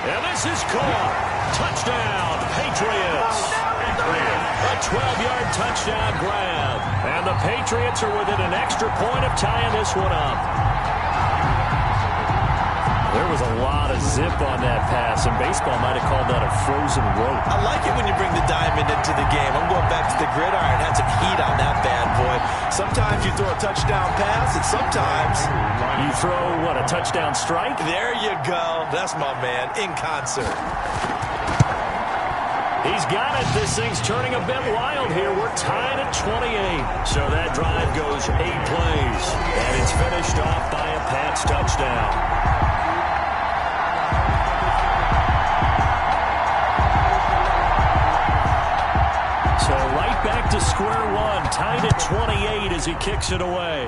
And this is caught. Touchdown, Patriots. A 12-yard touchdown grab. And the Patriots are within an extra point of tying this one up. There was a lot of zip on that pass, and baseball might have called that a frozen rope. I like it when you bring the diamond into the game. I'm going back to the gridiron. Had some heat on that bad boy. Sometimes you throw a touchdown pass, and sometimes you throw, what, a touchdown strike? There you go. That's my man, in concert. He's got it. This thing's turning a bit wild here. We're tied at 28. So that drive goes 8 plays, and it's finished off by a Pats touchdown. So right back to square one, tied at 28 as he kicks it away.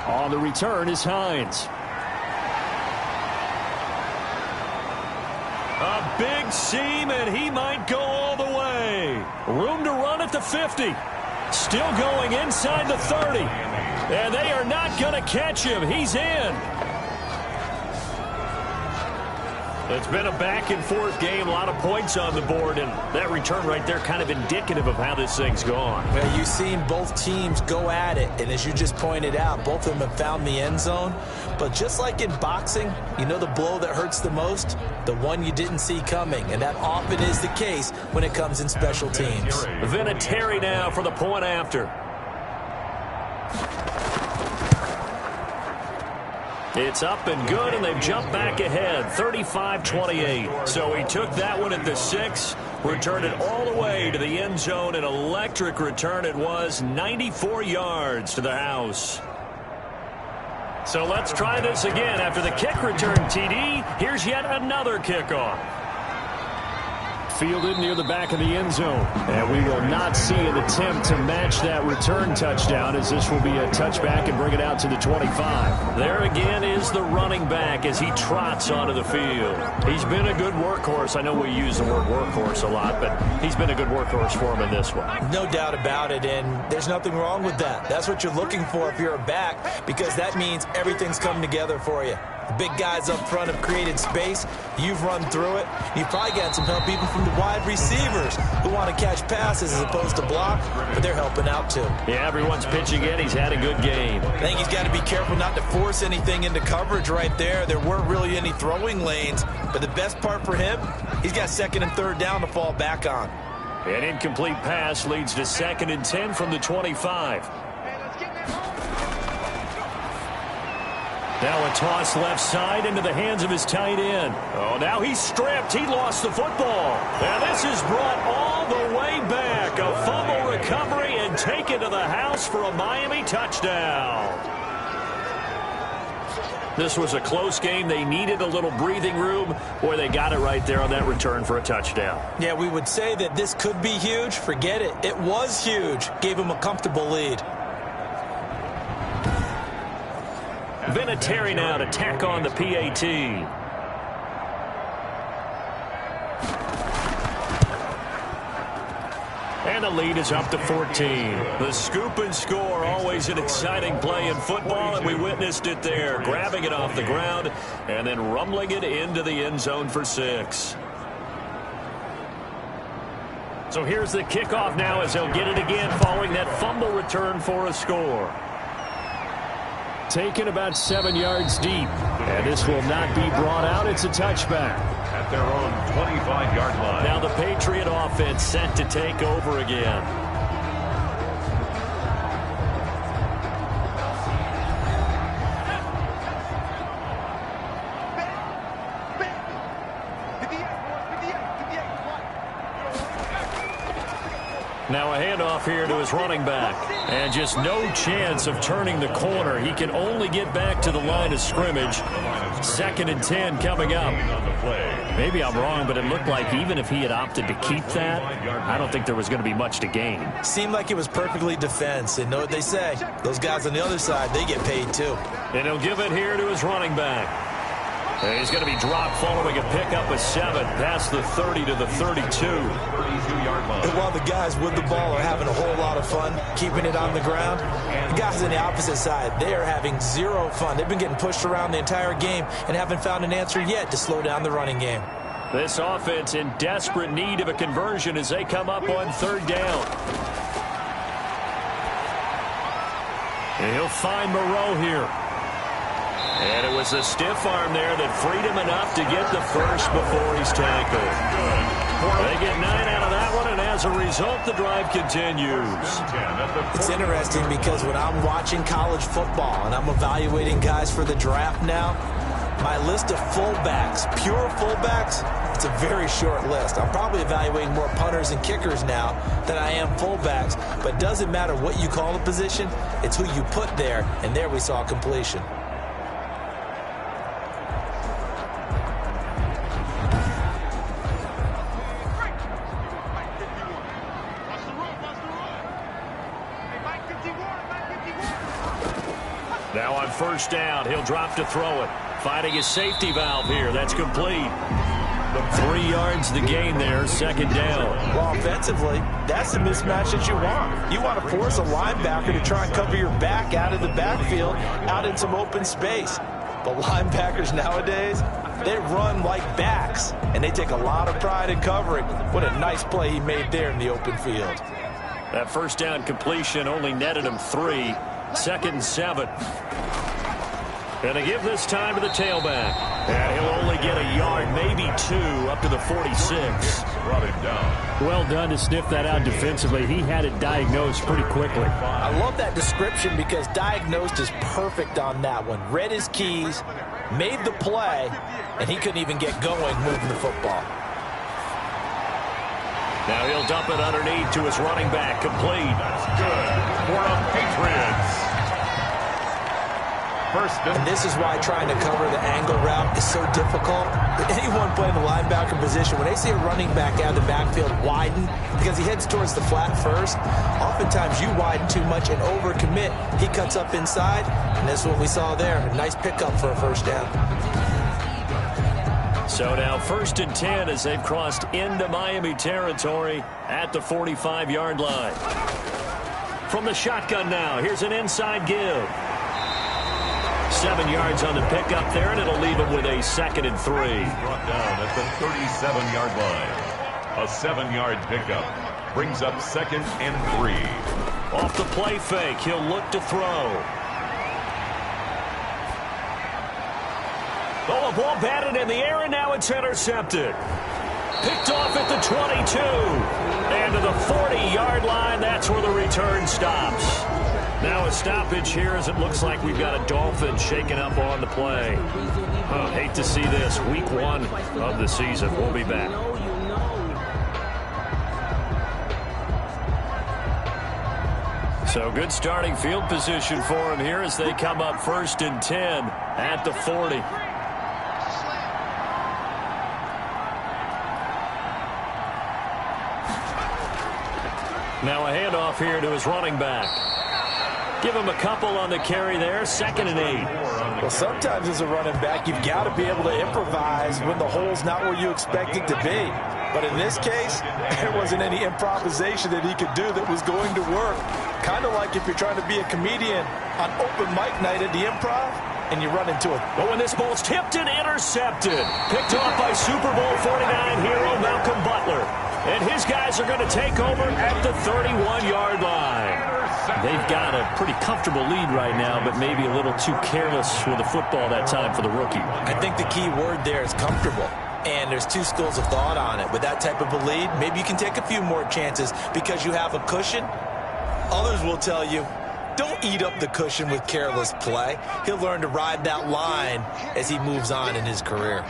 On the return is Hines. A big seam, and he might go all the way. Room to run at the 50. Still going inside the 30. And they are not going to catch him. He's in. It's been a back-and-forth game, a lot of points on the board, and that return right there kind of indicative of how this thing's gone. Well, you've seen both teams go at it, and as you just pointed out, both of them have found the end zone. But just like in boxing, you know the blow that hurts the most? The one you didn't see coming, and that often is the case when it comes in special teams. Vinatieri now for the point after. It's up and good, and they've jumped back ahead, 35-28. So he took that one at the 6, returned it all the way to the end zone. An electric return it was, 94 yards to the house. So let's try this again. After the kick return TD, here's yet another kickoff. Fielded near the back of the end zone. And we will not see an attempt to match that return touchdown, as this will be a touchback and bring it out to the 25. There again is the running back as he trots onto the field. He's been a good workhorse. I know we use the word workhorse a lot, but he's been a good workhorse for him in this one. No doubt about it, and there's nothing wrong with that. That's what you're looking for if you're a back, because that means everything's come together for you. The big guys up front have created space. You've run through it. You've probably got some help even from the wide receivers who want to catch passes as opposed to block, but they're helping out too. Yeah, everyone's pitching in. He's had a good game. I think he's got to be careful not to force anything into coverage right there. There weren't really any throwing lanes, but the best part for him, he's got 2nd and 3rd down to fall back on. An incomplete pass leads to 2nd and 10 from the 25. Now a toss left side into the hands of his tight end. Oh, now he's stripped. He lost the football. And this is brought all the way back. A fumble recovery and taken to the house for a Miami touchdown. This was a close game. They needed a little breathing room. Boy, they got it right there on that return for a touchdown. Yeah, we would say that this could be huge. Forget it. It was huge. Gave him a comfortable lead. Vinatieri now to tack on the PAT. And the lead is up to 14. The scoop and score, always an exciting play in football, and we witnessed it there. Grabbing it off the ground and then rumbling it into the end zone for 6. So here's the kickoff now as they'll get it again following that fumble return for a score. Taken about 7 yards deep. And this will not be brought out. It's a touchback. At their own 25-yard line. Now the Patriot offense set to take over again. Now a handoff here to his running back. And just no chance of turning the corner. He can only get back to the line of scrimmage. 2nd and 10 coming up. Maybe I'm wrong, but it looked like even if he had opted to keep that, I don't think there was going to be much to gain. Seemed like it was perfectly defense. And know what they say. Those guys on the other side, they get paid too. And he'll give it here to his running back. And he's going to be dropped following a pickup of 7 past the 30 to the 32. 32-yard line. And while the guys with the ball are having a whole lot of fun keeping it on the ground, the guys on the opposite side, they are having zero fun. They've been getting pushed around the entire game and haven't found an answer yet to slow down the running game. This offense in desperate need of a conversion as they come up on 3rd down. And he'll find Moreau here. And it was a stiff arm there that freed him enough to get the first before he's tackled. They get 9 out of that one, and as a result, the drive continues. It's interesting because when I'm watching college football and I'm evaluating guys for the draft now, my list of fullbacks, pure fullbacks, it's a very short list. I'm probably evaluating more punters and kickers now than I am fullbacks, but it doesn't matter what you call the position, it's who you put there, and there we saw completion. Now on 1st down, he'll drop to throw it. Finding his safety valve here. That's complete. 3 yards to gain there, 2nd down. Well, offensively, that's the mismatch that you want. You want to force a linebacker to try and cover your back out of the backfield, out in some open space. But linebackers nowadays, they run like backs, and they take a lot of pride in covering. What a nice play he made there in the open field. That 1st down completion only netted him 3. 2nd and 7. And they give this time to the tailback. And he'll only get a yard, maybe 2, up to the 46. Brought him down. Well done to sniff that out defensively. He had it diagnosed pretty quickly. I love that description because diagnosed is perfect on that one. Read his keys, made the play, and he couldn't even get going moving the football. Now he'll dump it underneath to his running back. Complete. That's good for the Patriots. And this is why trying to cover the angle route is so difficult. Anyone playing the linebacker position, when they see a running back out of the backfield widen, because he heads towards the flat first, oftentimes you widen too much and overcommit. He cuts up inside, and that's what we saw there. A nice pickup for a 1st down. So now 1st and 10 as they've crossed into Miami territory at the 45-yard line. From the shotgun now, here's an inside give. 7 yards on the pickup there, and it'll leave him with a 2nd and 3. Brought down at the 37-yard line. A 7-yard pickup brings up 2nd and 3. Off the play fake, he'll look to throw. Oh, a ball batted in the air, and now it's intercepted. Picked off at the 22. And to the 40-yard line, that's where the return stops. Now a stoppage here as it looks like we've got a Dolphin shaking up on the play. Hate to see this. Week 1 of the season. We'll be back. So good starting field position for him here as they come up 1st and 10 at the 40. Now a handoff here to his running back. Give him a couple on the carry there, 2nd and 8. Well, sometimes as a running back, you've got to be able to improvise when the hole's not where you expect it to be. But in this case, there wasn't any improvisation that he could do that was going to work. Kind of like if you're trying to be a comedian on open mic night at the Improv, and you run into it. But when this ball's tipped and intercepted, picked off by Super Bowl 49 hero Malcolm Butler. And his guys are going to take over at the 31-yard line. They've got a pretty comfortable lead right now, but maybe a little too careless with the football that time for the rookie. I think the key word there is comfortable. And there's 2 schools of thought on it. With that type of a lead, maybe you can take a few more chances because you have a cushion. Others will tell you, don't eat up the cushion with careless play. He'll learn to ride that line as he moves on in his career.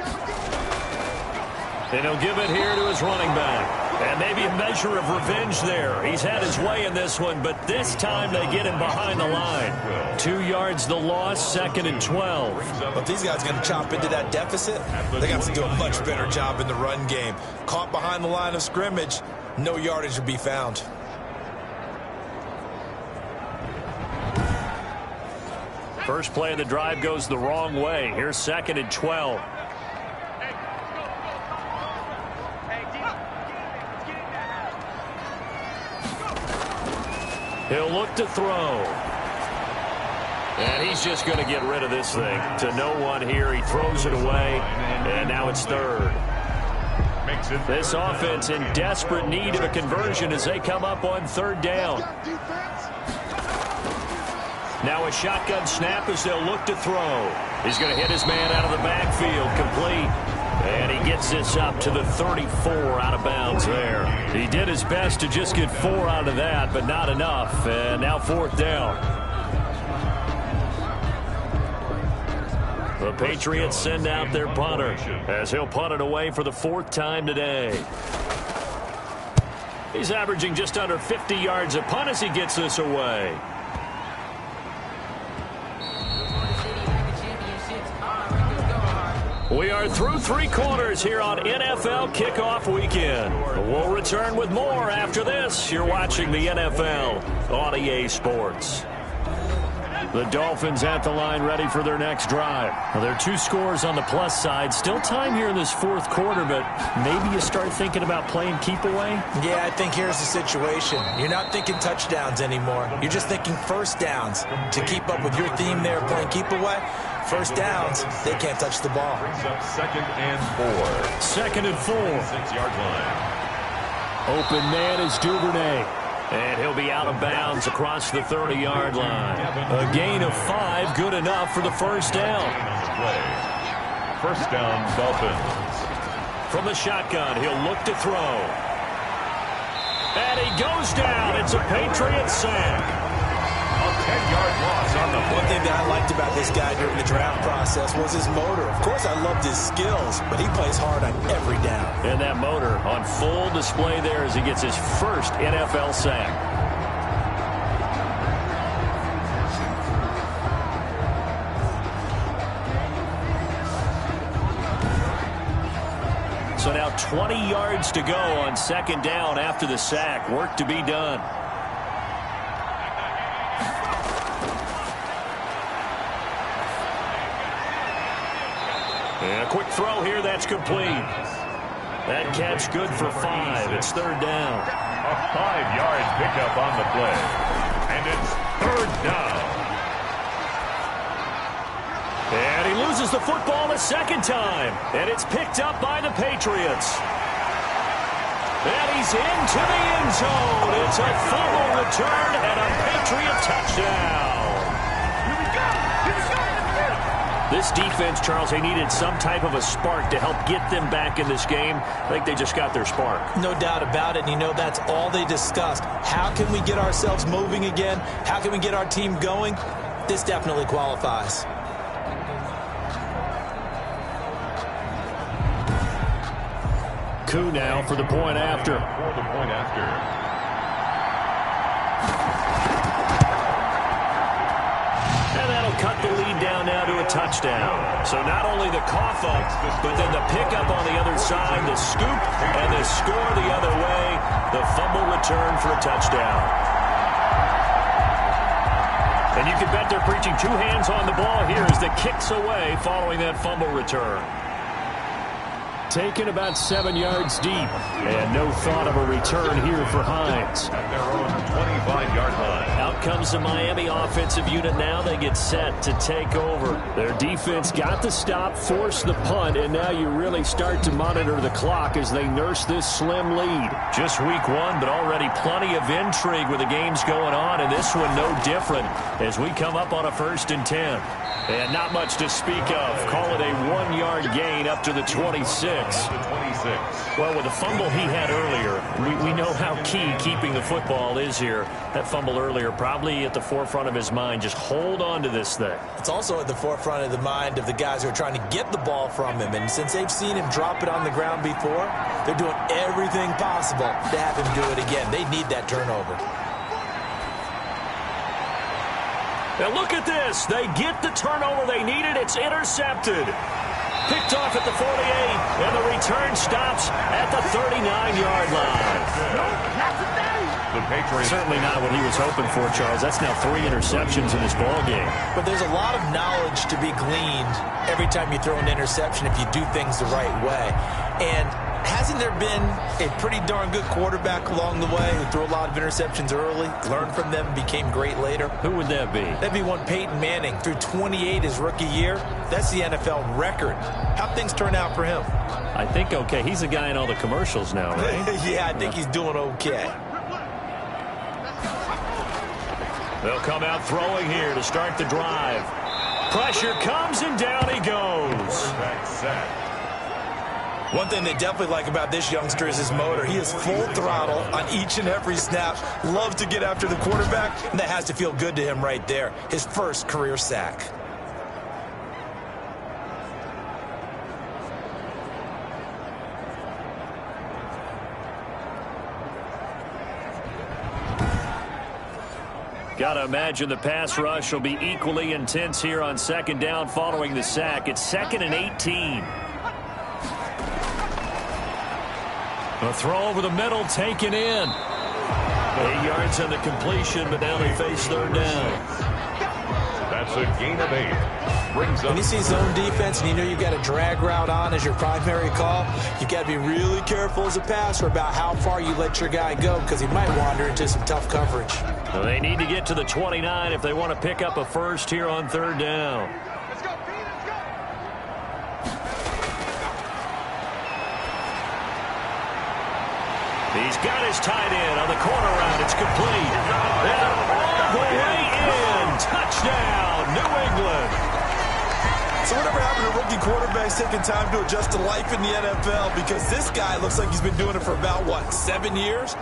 And he'll give it here to his running back. And maybe a measure of revenge there. He's had his way in this one, but this time they get him behind the line. 2 yards the loss, 2nd and 12. But these guys are going to chop into that deficit. They got to do a much better job in the run game. Caught behind the line of scrimmage, no yardage will be found. First play of the drive goes the wrong way. Here's 2nd and 12. He'll look to throw. And he's just going to get rid of this thing. To no one here. He throws it away. And now it's 3rd. This offense in desperate need of a conversion as they come up on 3rd down. Now a shotgun snap as they'll look to throw. He's going to hit his man out of the backfield. Complete. And he gets this up to the 34 out of bounds there. He did his best to just get 4 out of that, but not enough. And now 4th down. The Patriots send out their punter as he'll punt it away for the 4th time today. He's averaging just under 50 yards a punt as he gets this away. We are through 3 quarters here on NFL Kickoff Weekend. We'll return with more after this. You're watching the NFL on EA Sports. The Dolphins at the line ready for their next drive. Well, there are 2 scores on the plus side. Still time here in this 4th quarter, but maybe you start thinking about playing keep away? Yeah, I think here's the situation. You're not thinking touchdowns anymore. You're just thinking first downs. To keep up with your theme there, playing keep away, first downs, they can't touch the ball. Brings up 2nd and 4. 2nd and 4. 6-yard line. Open man is Duvernay. And he'll be out of bounds across the 30-yard line. A gain of 5, good enough for the first down. First down, Dolphins. From the shotgun, he'll look to throw. And he goes down. It's a Patriot sack. A 10-yard loss on the play. One thing that I liked about this guy during the draft process was his motor. Of course, I loved his skills, but he plays hard on every down. And that motor on full display there as he gets his first NFL sack. So now 20 yards to go on 2nd down after the sack. Work to be done. And a quick throw here, that's complete. That catch good for 5. It's 3rd down. A 5-yard pickup on the play. And it's 3rd down. And he loses the football a 2nd time. And it's picked up by the Patriots. And he's into the end zone. It's a fumble return and a Patriot touchdown. This defense, Charles, they needed some type of a spark to help get them back in this game. I think they just got their spark. No doubt about it. And you know, that's all they discussed. How can we get ourselves moving again? How can we get our team going? This definitely qualifies. Koo now for the point after. For the point after. Cut the lead down now to a touchdown. So not only the cough up, but then the pickup on the other side, the scoop, and the score the other way. The fumble return for a touchdown. And you can bet they're preaching 2 hands on the ball here as the kick's away following that fumble return. Taken about 7 yards deep, and no thought of a return here for Hines. At their own 25-yard line. Out comes the Miami offensive unit now. They get set to take over. Their defense got the stop, forced the punt, and now you really start to monitor the clock as they nurse this slim lead. Just week 1, but already plenty of intrigue with the games going on, and this one no different as we come up on a 1st and 10. And not much to speak of. Call it a 1-yard gain up to the 26. Well, with the fumble he had earlier, we know how key keeping the football is here. That fumble earlier probably probably at the forefront of his mind. Just hold on to this thing. It's also at the forefront of the mind of the guys who are trying to get the ball from him. And since they've seen him drop it on the ground before, they're doing everything possible to have him do it again. They need that turnover. Now look at this. They get the turnover they needed. It's intercepted. Picked off at the 48, and the return stops at the 39-yard line. The Patriots. Certainly not what he was hoping for, Charles. That's now 3 interceptions in this ball game. But there's a lot of knowledge to be gleaned every time you throw an interception if you do things the right way. And hasn't there been a pretty darn good quarterback along the way who threw a lot of interceptions early, learned from them, became great later? Who would that be? That'd be one Peyton Manning. Threw 28 his rookie year. That's the NFL record. How'd things turn out for him? I think okay. He's the guy in all the commercials now, right? Yeah, I think he's doing okay. They'll come out throwing here to start the drive. Pressure comes, and down he goes. One thing they definitely like about this youngster is his motor. He is full throttle on each and every snap. Loves to get after the quarterback, and that has to feel good to him right there. His first career sack. Got to imagine the pass rush will be equally intense here on second down following the sack. It's 2nd and 18. A throw over the middle, taken in. 8 yards on the completion, but now they face third down. That's a gain of 8. Brings up. When you see zone defense and you know you've got a drag route on as your primary call, you've got to be really careful as a passer about how far you let your guy go because he might wander into some tough coverage. Well, they need to get to the 29 if they want to pick up a first here on third down. He's got his tight end on the corner route. It's complete. And all the way in. Touchdown, New England. So whatever happened to rookie quarterbacks taking time to adjust to life in the NFL? Because this guy looks like he's been doing it for about, 7 years?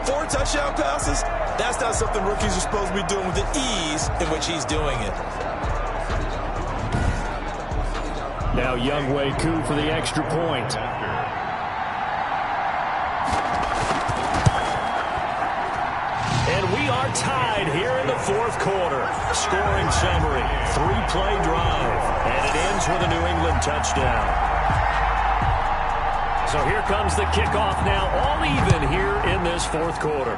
4 touchdown passes? That's not something rookies are supposed to be doing with the ease in which he's doing it. Now Younghoe Koo for the extra point. And we are tied here in the fourth quarter. Scoring summary, 3-play drive, and it ends with a New England touchdown. So here comes the kickoff now, all even here in this fourth quarter.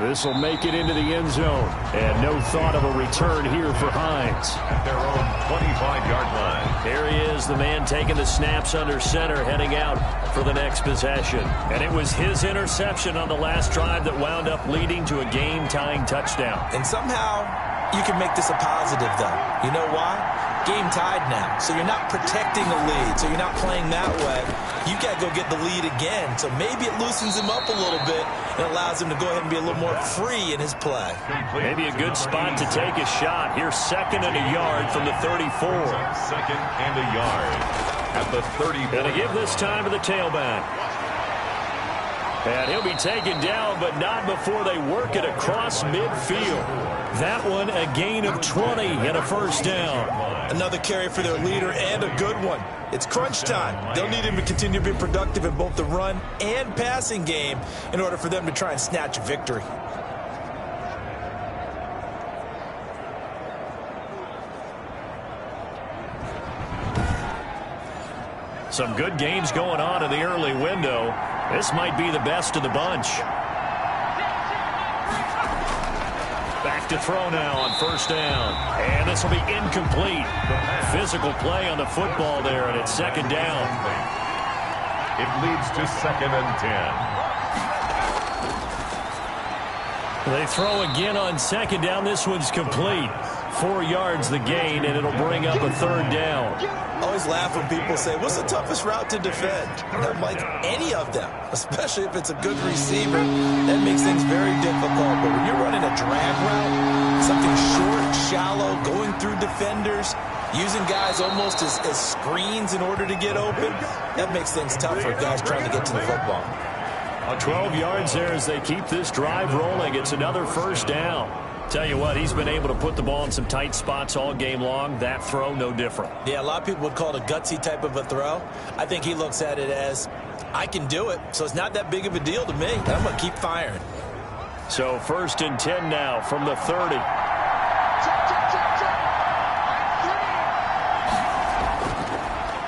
This will make it into the end zone, and no thought of a return here for Hines. At their own 25-yard line. Here he is, the man taking the snaps under center, heading out for the next possession. And it was his interception on the last drive that wound up leading to a game-tying touchdown. And somehow you can make this a positive, though. You know why? Game tied now, so you're not protecting the lead, so you're not playing that way. You got to go get the lead again, so maybe it loosens him up a little bit and allows him to go ahead and be a little more free in his play. Maybe a good spot to take a shot. Here's 2nd and a yard from the 34. 2nd and a yard at the 34. Going to give this time to the tailback. And he'll be taken down, but not before they work it across midfield. That one a gain of 20 and a first down. Another carry for their leader and a good one. It's crunch time. They'll need him to continue to be productive in both the run and passing game in order for them to try and snatch a victory. Some good games going on in the early window. This might be the best of the bunch. Back to throw now on first down. And this will be incomplete. Physical play on the football there, and it's 2nd down. It leads to 2nd and 10. They throw again on 2nd down. This one's complete. 4 yards the gain, and it'll bring up a 3rd down. I always laugh when people say, what's the toughest route to defend? And I'm like, any of them, especially if it's a good receiver. That makes things very difficult. But when you're running a drag route, something short, shallow, going through defenders, using guys almost as screens in order to get open, that makes things tough for guys trying to get to the football. 12 yards there as they keep this drive rolling. It's another first down. Tell you what, he's been able to put the ball in some tight spots all game long. That throw, no different. Yeah, a lot of people would call it a gutsy type of a throw. I think he looks at it as, I can do it, so it's not that big of a deal to me. I'm going to keep firing. So 1st and 10 now from the 30.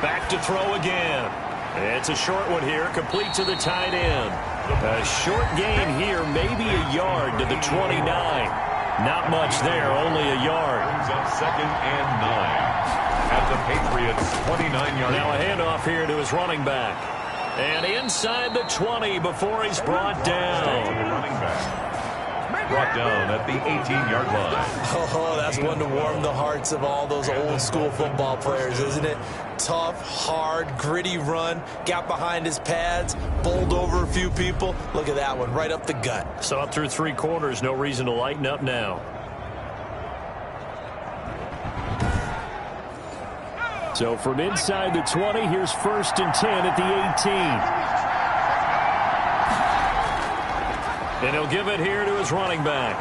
Back to throw again. It's a short one here, complete to the tight end. A short gain here, maybe a yard to the 29. Not much there, only a yard. Brings up 2nd and 9 at the Patriots' 29-yard. Now a handoff here to his running back. And inside the 20 before he's brought down. Running back. Brought down at the 18-yard line. Oh, that's one to warm the hearts of all those old school football players, isn't it? Tough, hard, gritty run, got behind his pads, bowled over a few people. Look at that one, right up the gut. So up through 3 quarters, no reason to lighten up now. So from inside the 20, here's 1st and 10 at the 18. And he'll give it here to his running back.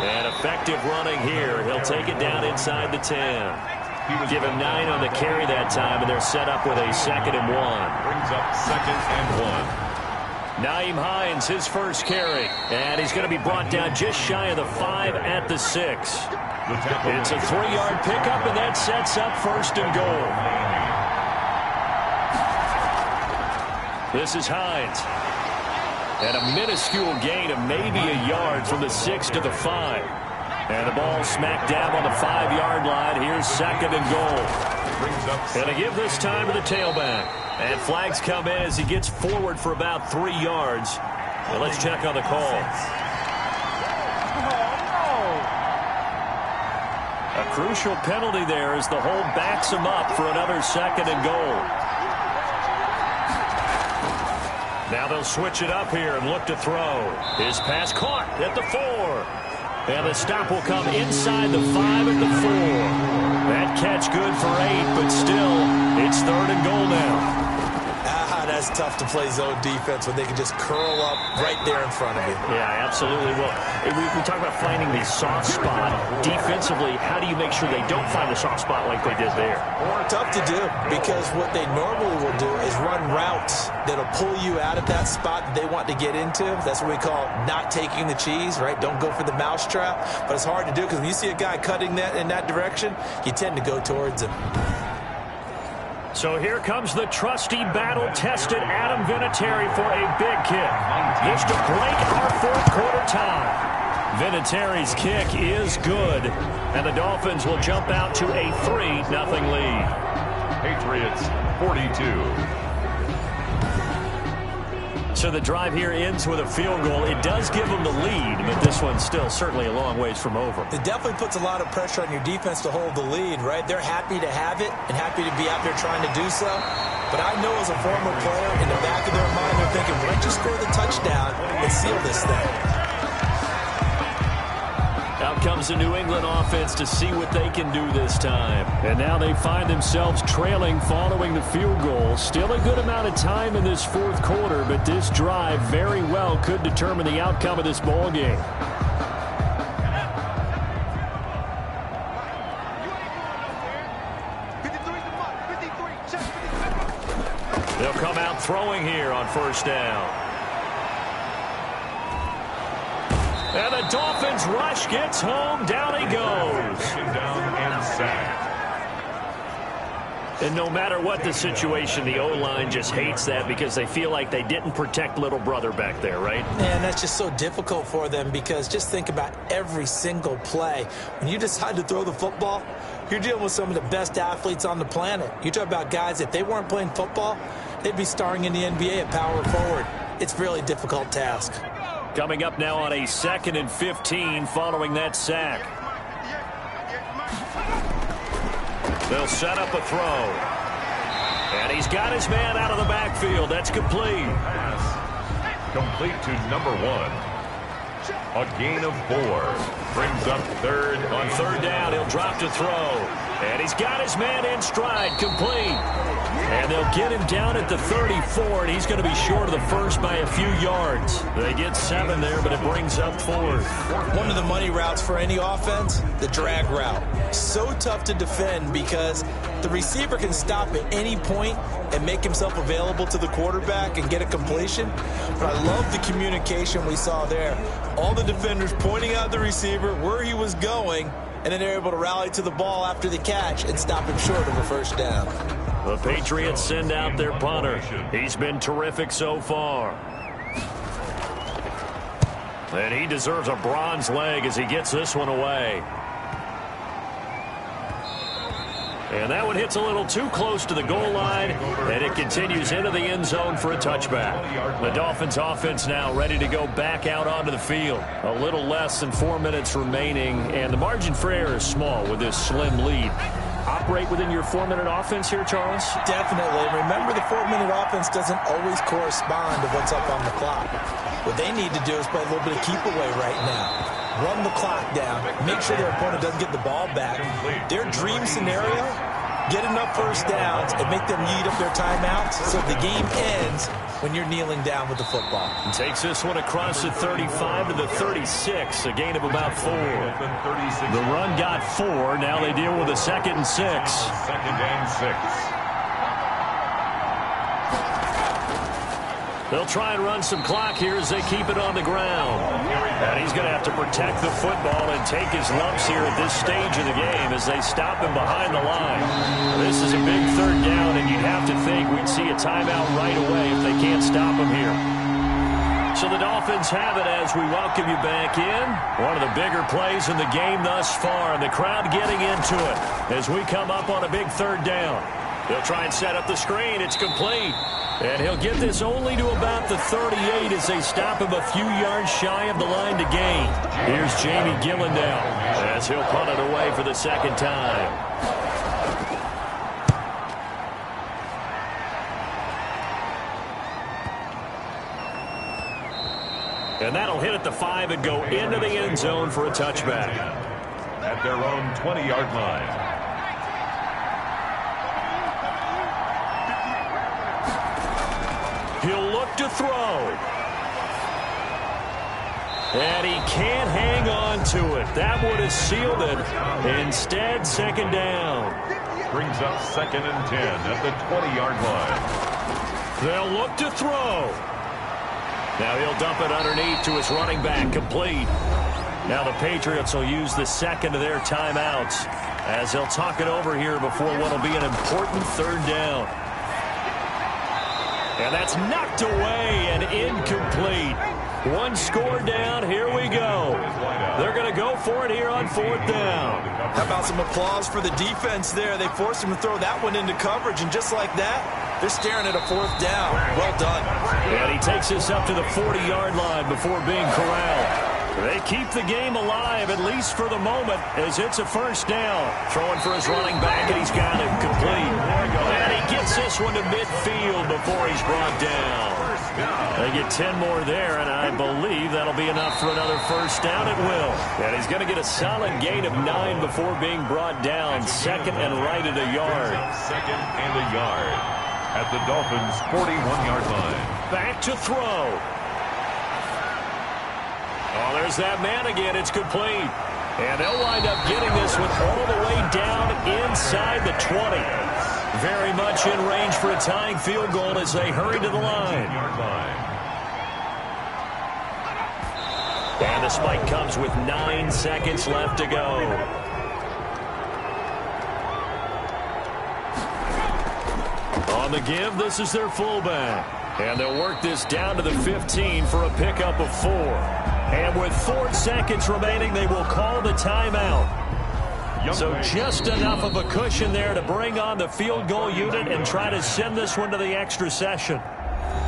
And effective running here. He'll take it down inside the 10. Give him 9 on the carry that time, and they're set up with a 2nd and 1. Brings up 2nd and 1. Nyheim Hines, his first carry. And he's going to be brought down just shy of the 5 at the 6. It's a 3-yard pickup, and that sets up 1st and goal. This is Hines. And a minuscule gain of maybe a yard from the 6 to the 5. And the ball smacked down on the 5-yard line. Here's 2nd and goal. And a give this time to the tailback. And flags come in as he gets forward for about 3 yards. Well, let's check on the call. A crucial penalty there as the hold backs him up for another 2nd and goal. Now they'll switch it up here and look to throw. His pass caught at the 4. And the stop will come inside the 5 at the 4. That catch good for 8, but still, it's 3rd and goal now. That's tough to play zone defense when they can just curl up right there in front of you. Yeah, absolutely. Well, we talk about finding the soft spot. Defensively, how do you make sure they don't find the soft spot like they did there? Tough to do, because what they normally will do is run routes that'll pull you out of that spot that they want to get into. That's what we call not taking the cheese, right? Don't go for the mousetrap. But it's hard to do because when you see a guy cutting that in that direction, you tend to go towards him. So here comes the trusty, battle-tested Adam Vinatieri for a big kick. This to break our 4th quarter tie. Vinatieri's kick is good, and the Dolphins will jump out to a 3-0 lead. Patriots 42. So the drive here ends with a field goal. It does give them the lead, but this one's still certainly a long ways from over. It definitely puts a lot of pressure on your defense to hold the lead, right? They're happy to have it and happy to be out there trying to do so. But I know as a former player, in the back of their mind, they're thinking, let's just score the touchdown and seal this thing. Out comes the New England offense to see what they can do this time. And now they find themselves trailing following the field goal. Still a good amount of time in this 4th quarter, but this drive very well could determine the outcome of this ball game. They'll come out throwing here on 1st down. And the Dolphins rush gets home. Down he goes. Down and sacked. And no matter what the situation, the O-line just hates that because they feel like they didn't protect little brother back there, right? And that's just so difficult for them because just think about every single play. When you decide to throw the football, you're dealing with some of the best athletes on the planet. You talk about guys, if they weren't playing football, they'd be starring in the NBA at power forward. It's a really difficult task. Coming up now on a 2nd and 15 following that sack. They'll set up a throw. And he's got his man out of the backfield. That's complete. Pass complete to number 1. A gain of 4. Brings up 3rd. On 3rd down, he'll drop to throw. And he's got his man in stride. Complete. And they'll get him down at the 34, and he's going to be short of the first by a few yards. They get 7 there, but it brings up 4. One of the money routes for any offense, the drag route. So tough to defend because the receiver can stop at any point and make himself available to the quarterback and get a completion. But I love the communication we saw there. All the defenders pointing out the receiver, where he was going, and then they're able to rally to the ball after the catch and stop him short of a first down. The Patriots send out their punter. He's been terrific so far. And he deserves a bronze leg as he gets this one away. And that one hits a little too close to the goal line, and it continues into the end zone for a touchback. The Dolphins offense now ready to go back out onto the field. A little less than 4 minutes remaining, and the margin for error is small with this slim lead. Operate within your 4-minute offense here, Charles? Definitely. Remember, the 4-minute offense doesn't always correspond to what's up on the clock. What they need to do is play a little bit of keep away right now. Run the clock down. Make sure their opponent doesn't get the ball back. Their dream scenario, get enough first downs and make them eat up their timeouts so the game ends when you're kneeling down with the football. Takes this one across the 35 to the 36, a gain of about 4. The run got 4. Now they deal with a 2nd and 6. 2nd and 6. They'll try and run some clock here as they keep it on the ground. And he's going to have to protect the football and take his lumps here at this stage of the game as they stop him behind the line. This is a big 3rd down, and you'd have to think we'd see a timeout right away if they can't stop him here. So the Dolphins have it as we welcome you back in. One of the bigger plays in the game thus far, and the crowd getting into it as we come up on a big 3rd down. They'll try and set up the screen. It's complete. And he'll get this only to about the 38 as they stop him a few yards shy of the line to gain. Here's Jamie Gillandale as he'll punt it away for the 2nd time. And that'll hit at the 5 and go into the end zone for a touchback. At their own 20-yard line. He'll look to throw. And he can't hang on to it. That would have sealed it. Instead, 2nd down. Brings up 2nd and 10 at the 20-yard line. They'll look to throw. Now he'll dump it underneath to his running back, complete. Now the Patriots will use the 2nd of their timeouts as they'll talk it over here before what will be an important 3rd down. And that's knocked away and incomplete. 1 score down. Here we go. They're going to go for it here on 4th down. How about some applause for the defense there? They forced him to throw that one into coverage, and just like that, they're staring at a 4th down. Well done. And he takes this up to the 40-yard line before being corralled. They keep the game alive, at least for the moment, as it's a 1st down. Throwing for his running back, and he's got it complete. And he gets this one to midfield before he's brought down. They get 10 more there, and I believe that'll be enough for another 1st down. It will. And he's going to get a solid gain of 9 before being brought down. 2nd and right at a yard. 2nd and a yard at the Dolphins' 41-yard line. Back to throw. Oh, there's that man again. It's complete. And they'll wind up getting this one all the way down inside the 20. Very much in range for a tying field goal as they hurry to the line. And the spike comes with 9 seconds left to go. On the give, this is their fullback. And they'll work this down to the 15 for a pickup of 4. And with 4 seconds remaining, they will call the timeout. So just enough of a cushion there to bring on the field goal unit and try to send this one to the extra session.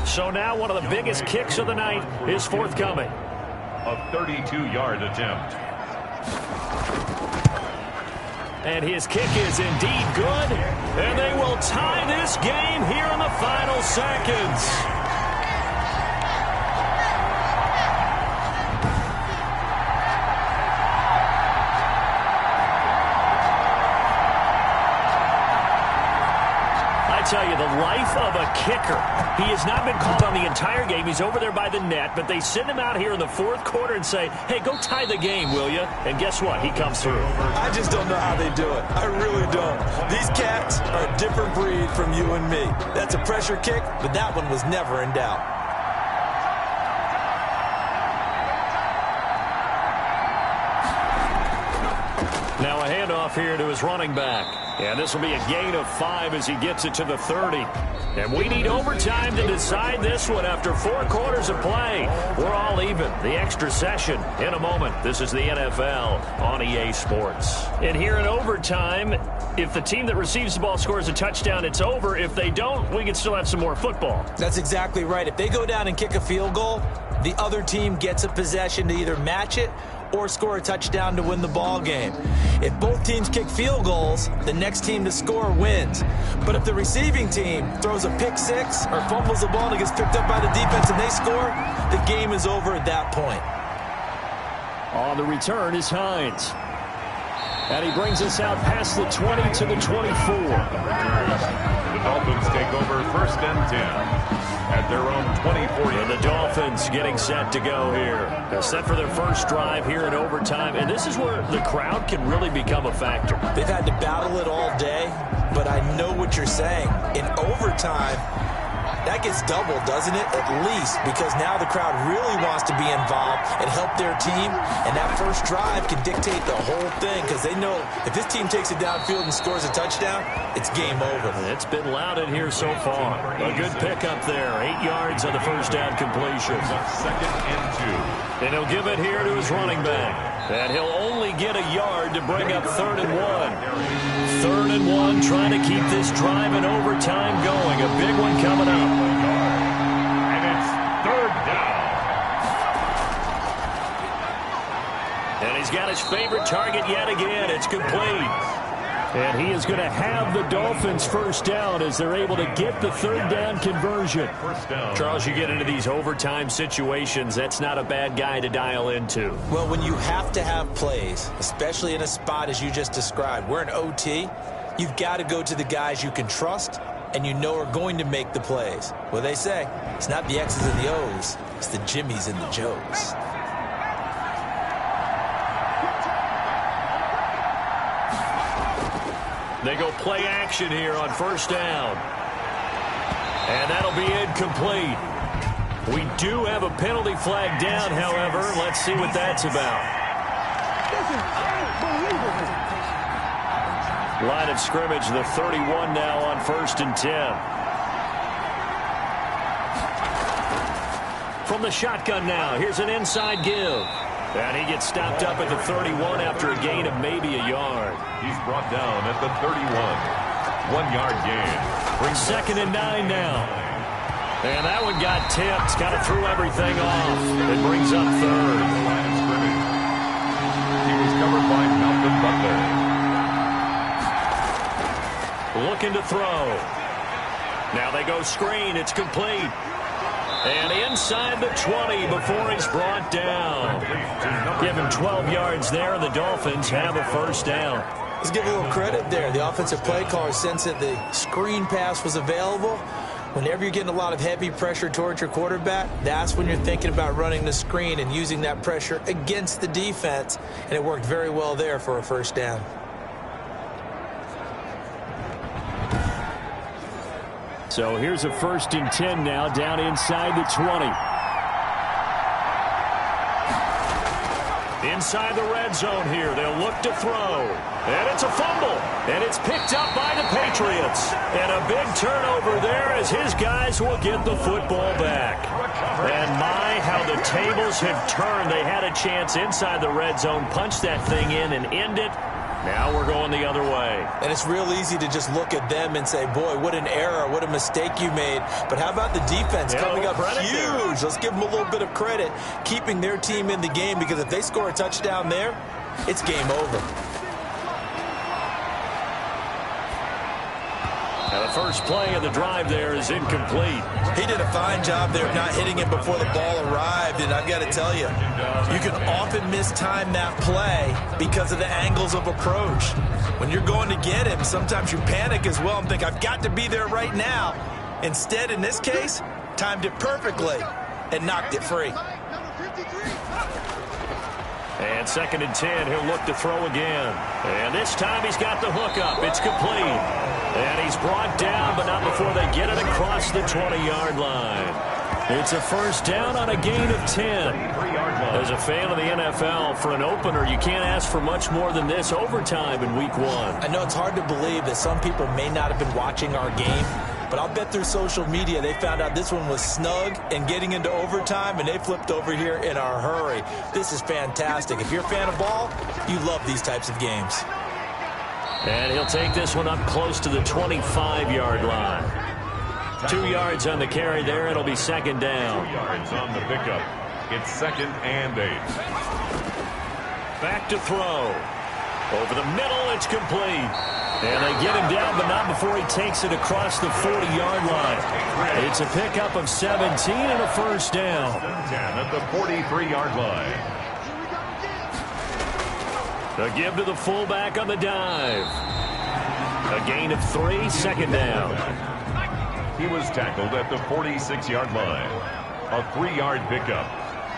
So now one of the biggest kicks of the night is forthcoming. A 32-yard attempt. And his kick is indeed good. And they will tie this game here in the final seconds. I tell you, the life of a kicker. He has not been called on the entire game. He's over there by the net, but they send him out here in the fourth quarter and say, hey, go tie the game, will you? And guess what? He comes through. I just don't know how they do it. I really don't. These cats are a different breed from you and me. That's a pressure kick, but that one was never in doubt. Now a handoff here to his running back. And this will be a gain of 5 as he gets it to the 30. And we need overtime to decide this one after 4 quarters of play. We're all even. The extra session in a moment. This is the NFL on EA Sports. And here in overtime, if the team that receives the ball scores a touchdown, it's over. If they don't, we can still have some more football. That's exactly right. If they go down and kick a field goal, the other team gets a possession to either match it or score a touchdown to win the ball game. If both teams kick field goals, the next team to score wins. But if the receiving team throws a pick six or fumbles the ball and it gets picked up by the defense and they score, the game is over at that point. On the return is Hines. And he brings us out past the 20 to the 24. The Dolphins take over 1st and 10. At their own 24. And the Dolphins getting set to go here. They're set for their first drive here in overtime. And this is where the crowd can really become a factor. They've had to battle it all day, but I know what you're saying. In overtime, that gets doubled, doesn't it? At least, because now the crowd really wants to be involved and help their team. And that first drive can dictate the whole thing because they know if this team takes it downfield and scores a touchdown, it's game over. It's been loud in here so far. A good pickup there. 8 yards on the first down completion. 2nd and 2. And he'll give it here to his running back. And he'll only get a yard to bring up 3rd and 1. 3rd and 1, trying to keep this drive in overtime going. A big one coming up. And it's 3rd down. And he's got his favorite target yet again. It's complete. And he is going to have the Dolphins first down as they're able to get the 3rd down conversion. Charles, you get into these overtime situations, that's not a bad guy to dial into. Well, when you have to have plays, especially in a spot as you just described, we're in OT, you've got to go to the guys you can trust and you know are going to make the plays. Well, they say it's not the X's and the O's, it's the Jimmies and the Joes. They go play action here on 1st down. And that'll be incomplete. We do have a penalty flag down, however. Let's see what that's about. Line of scrimmage, the 31 now on 1st and 10. From the shotgun now, here's an inside give. And he gets stopped up at the 31 after a gain of maybe a yard. He's brought down at the 31. 1-yard gain. Brings 2nd and 9 now. And that one got tipped. Kind of threw everything off. It brings up 3rd. Line of scrimmage. He was covered by Malcolm Butler. Looking to throw. Now they go screen. It's complete. And inside the 20 before he's brought down. Give him 12 yards there, and the Dolphins have a first down. Let's give a little credit there. The offensive play caller sensed that the screen pass was available. Whenever you're getting a lot of heavy pressure towards your quarterback, that's when you're thinking about running the screen and using that pressure against the defense. And it worked very well there for a first down. So here's a 1st and 10 now down inside the 20. Inside the red zone here. They'll look to throw. And it's a fumble. And it's picked up by the Patriots. And a big turnover there as his guys will get the football back. And my, how the tables have turned. They had a chance inside the red zone, punch that thing in and end it. Now we're going the other way. And it's real easy to just look at them and say, boy, what an error, what a mistake you made. But how about the defense coming up huge? Let's give them a little bit of credit, keeping their team in the game, because if they score a touchdown there, it's game over. Now the first play of the drive there is incomplete. He did a fine job there of not hitting it before the ball arrived, and I've got to tell you, you can often mistime that play because of the angles of approach. When you're going to get him, sometimes you panic as well and think, I've got to be there right now. Instead, in this case, timed it perfectly and knocked it free. And 2nd and 10, he'll look to throw again. And this time he's got the hook up. It's complete. And he's brought down, but not before they get it across the 20-yard line. It's a first down on a gain of 10. As a fan of the NFL, for an opener, you can't ask for much more than this overtime in Week 1. I know it's hard to believe that some people may not have been watching our game, but I'll bet through social media they found out this one was snug and getting into overtime, and they flipped over here in a hurry. This is fantastic. If you're a fan of ball, you love these types of games. And he'll take this one up close to the 25-yard line. 2 yards on the carry there. It'll be 2nd down. 2 yards on the pickup. It's 2nd and 8. Back to throw. Over the middle, it's complete. And they get him down, but not before he takes it across the 40-yard line. It's a pickup of 17 and a first down. 10 at the 43-yard line. A give to the fullback on the dive. A gain of 3, 2nd down. He was tackled at the 46-yard line. A 3-yard pickup.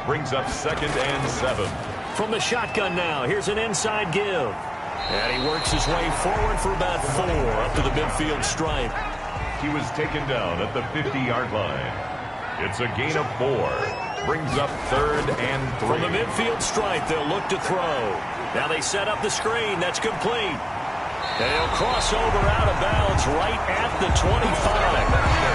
Brings up 2nd and 7. From the shotgun now, here's an inside give. And he works his way forward for about 4 up to the midfield stripe. He was taken down at the 50-yard line. It's a gain of 4. Brings up 3rd and 3. From the midfield stripe, they'll look to throw. Now they set up the screen. That's complete. And he'll cross over out of bounds right at the 25.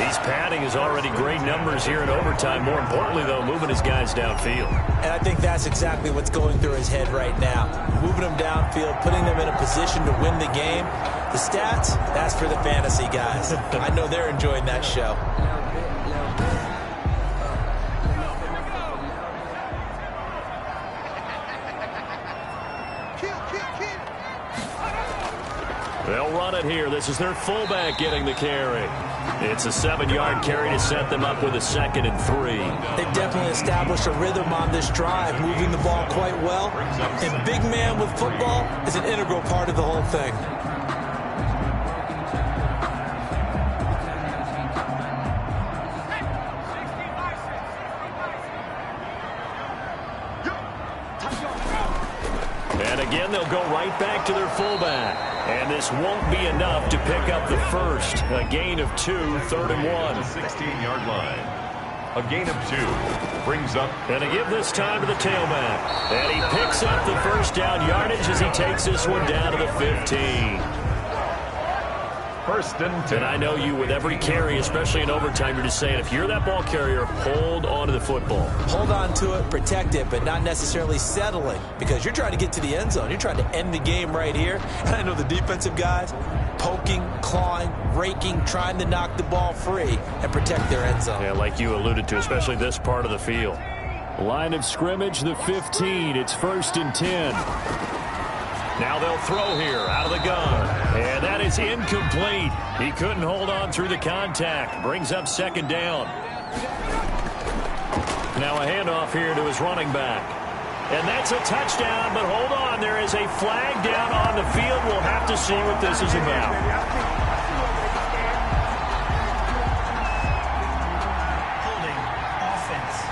He's padding his already great numbers here in overtime. More importantly, though, moving his guys downfield. And I think that's exactly what's going through his head right now. Moving them downfield, putting them in a position to win the game. The stats, that's for the fantasy guys. I know they're enjoying that show. They'll run it here. This is their fullback getting the carry. It's a 7-yard carry to set them up with a 2nd and 3. They've definitely established a rhythm on this drive, moving the ball quite well. And big man with football is an integral part of the whole thing. And again, they'll go right back to their fullback. And this won't be enough to pick up the first. A gain of 2, 3rd and 1. 16-yard line. A gain of 2. Brings up. And a give this time to the tailback. And he picks up the first down yardage as he takes this one down to the 15. 1st and 10. And I know you, with every carry, especially in overtime, you're just saying, if you're that ball carrier, hold on to the football. Hold on to it, protect it, but not necessarily settling, because you're trying to get to the end zone. You're trying to end the game right here. And I know the defensive guys poking, clawing, raking, trying to knock the ball free and protect their end zone. Yeah, like you alluded to, especially this part of the field. Line of scrimmage, the 15. It's 1st and 10. Now they'll throw here out of the gun. And that is incomplete. He couldn't hold on through the contact. Brings up 2nd down. Now a handoff here to his running back. And that's a touchdown, but hold on. There is a flag down on the field. We'll have to see what this is about. Holding offense.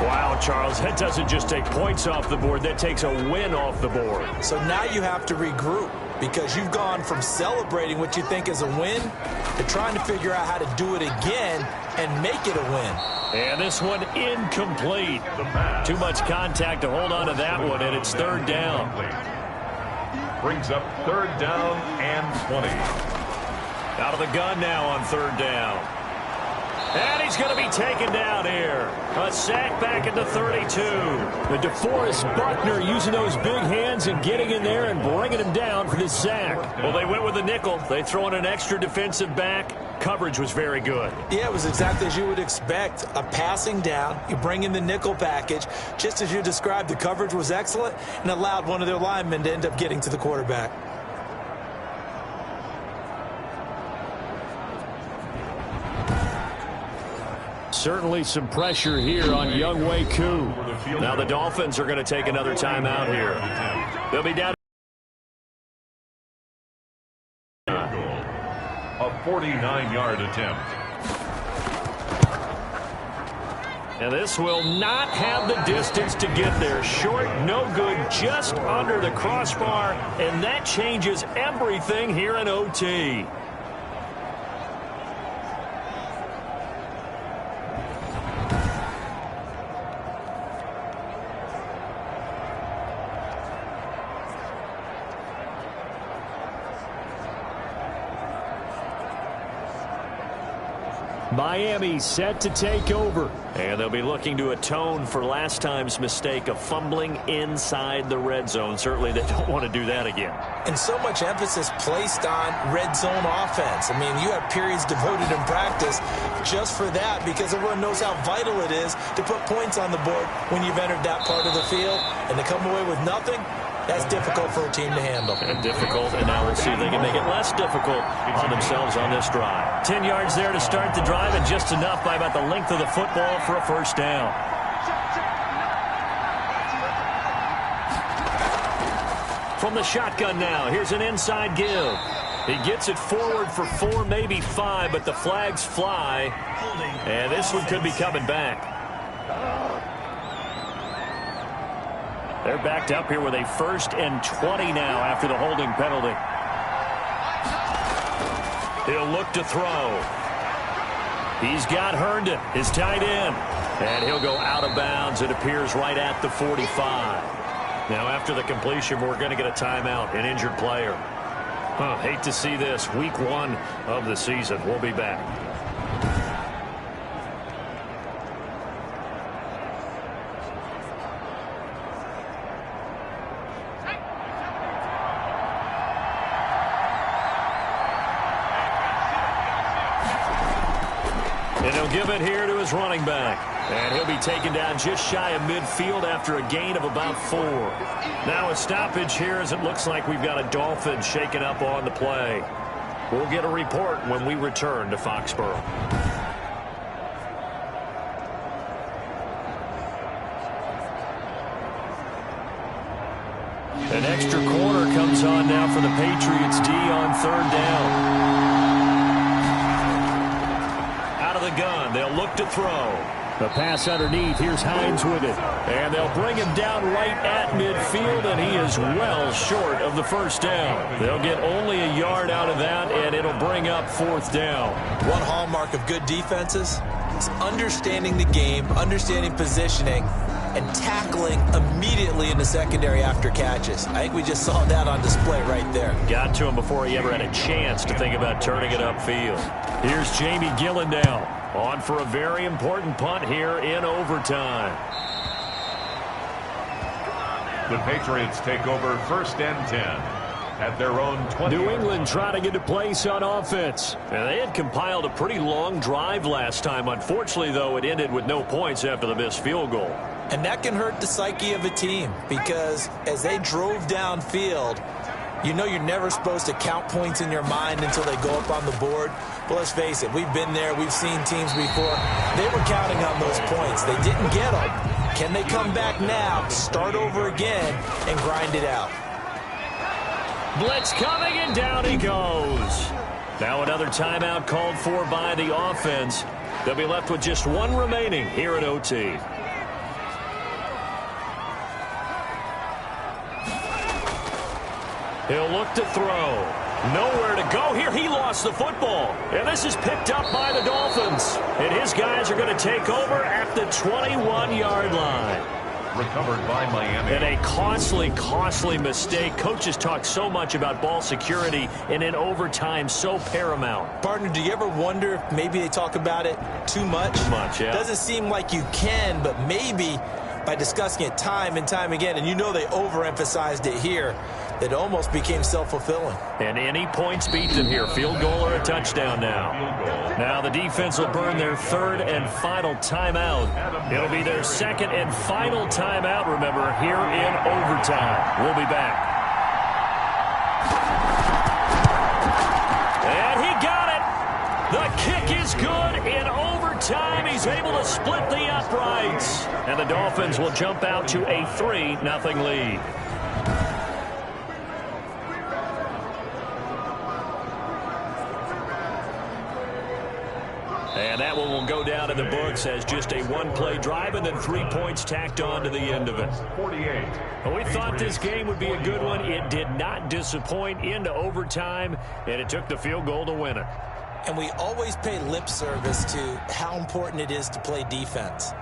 Wow, Charles, that doesn't just take points off the board. That takes a win off the board. So now you have to regroup, because you've gone from celebrating what you think is a win to trying to figure out how to do it again and make it a win. And this one incomplete. Too much contact to hold on to that one, and it's 3rd down. Brings up 3rd down and 20. Out of the gun now on 3rd down. And he's going to be taken down here. A sack back at the 32. The DeForest Buckner using those big hands and getting in there and bringing him down for this sack. Well, they went with a nickel. They throw in an extra defensive back. Coverage was very good. Yeah, it was exactly as you would expect. A passing down, you bring in the nickel package. Just as you described, the coverage was excellent and allowed one of their linemen to end up getting to the quarterback. Certainly some pressure here on Younghoe Koo. Now the Dolphins are going to take another timeout here. They'll be down A 49-yard attempt. And this will not have the distance to get there. Short, no good, just under the crossbar. And that changes everything here in OT. Miami set to take over. And they'll be looking to atone for last time's mistake of fumbling inside the red zone. Certainly they don't want to do that again. And so much emphasis placed on red zone offense. I mean, you have periods devoted in practice just for that because everyone knows how vital it is to put points on the board when you've entered that part of the field. And to come away with nothing, that's difficult for a team to handle. And difficult, and now we'll see if they can make it less difficult on themselves on this drive. 10 yards there to start the drive, and just enough by about the length of the football for a first down. From the shotgun now, here's an inside give. He gets it forward for 4, maybe 5, but the flags fly, and this one could be coming back. They're backed up here with a 1st and 20 now after the holding penalty. He'll look to throw. He's got Herndon, his tight end. And he'll go out of bounds. It appears right at the 45. Now after the completion, we're going to get a timeout, an injured player. Hate to see this. Week 1 of the season. We'll be back. And he'll give it here to his running back. And he'll be taken down just shy of midfield after a gain of about 4. Now a stoppage here as it looks like we've got a Dolphin shaken up on the play. We'll get a report when we return to Foxborough. An extra corner comes on now for the Patriots D on 3rd down. The gun. They'll look to throw. The pass underneath. Here's Hines with it. And they'll bring him down right at midfield, and he is well short of the first down. They'll get only a yard out of that, and it'll bring up 4th down. One hallmark of good defenses is understanding the game, understanding positioning, and tackling immediately in the secondary after catches. I think we just saw that on display right there. Got to him before he ever had a chance to think about turning it upfield. Here's Jamie Gillendow on for a very important punt here in overtime. The Patriots take over 1st and 10 at their own 20. New England trying to get a place on offense. And they had compiled a pretty long drive last time. Unfortunately, though, it ended with no points after the missed field goal. And that can hurt the psyche of a team because as they drove downfield, you know you're never supposed to count points in your mind until they go up on the board. But let's face it, we've been there. We've seen teams before. They were counting on those points. They didn't get them. Can they come back now, start over again, and grind it out? Blitz coming, and down he goes. Now another timeout called for by the offense. They'll be left with just 1 remaining here at OT. He'll look to throw. Nowhere to go here. He lost the football. And this is picked up by the Dolphins. And his guys are going to take over at the 21-yard line. Recovered by Miami. And a costly mistake. Coaches talk so much about ball security, and in overtime, so paramount. Partner, do you ever wonder if maybe they talk about it too much? Too much, yeah. Doesn't seem like you can, but maybe by discussing it time and time again, and you know they overemphasized it here, it almost became self-fulfilling. And any points beat them here. Field goal or a touchdown now. Now the defense will burn their 3rd and final timeout. It'll be their 2nd and final timeout, remember, here in overtime. We'll be back. And he got it. The kick is good in overtime. He's able to split the uprights. And the Dolphins will jump out to a 3-0 lead. And that one will go down in the books as just a one-play drive and then 3 points tacked on to the end of it. Well, we thought this game would be a good one. It did not disappoint into overtime, and it took the field goal to win it. And we always pay lip service to how important it is to play defense.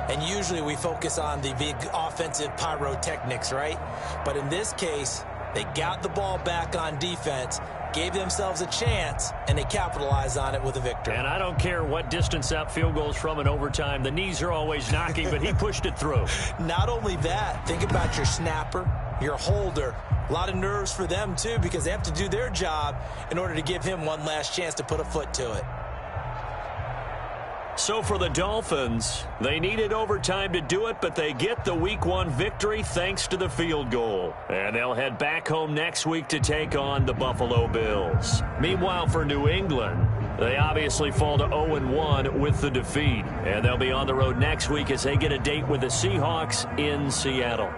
And usually we focus on the big offensive pyrotechnics, right? But in this case, they got the ball back on defense, gave themselves a chance, and they capitalized on it with a victory. And I don't care what distance out field goals from in overtime. The knees are always knocking, but he pushed it through. Not only that, think about your snapper, your holder. A lot of nerves for them, too, because they have to do their job in order to give him one last chance to put a foot to it. So for the Dolphins, they needed overtime to do it, but they get the Week 1 victory thanks to the field goal. And they'll head back home next week to take on the Buffalo Bills. Meanwhile, for New England, they obviously fall to 0-1 with the defeat. And they'll be on the road next week as they get a date with the Seahawks in Seattle.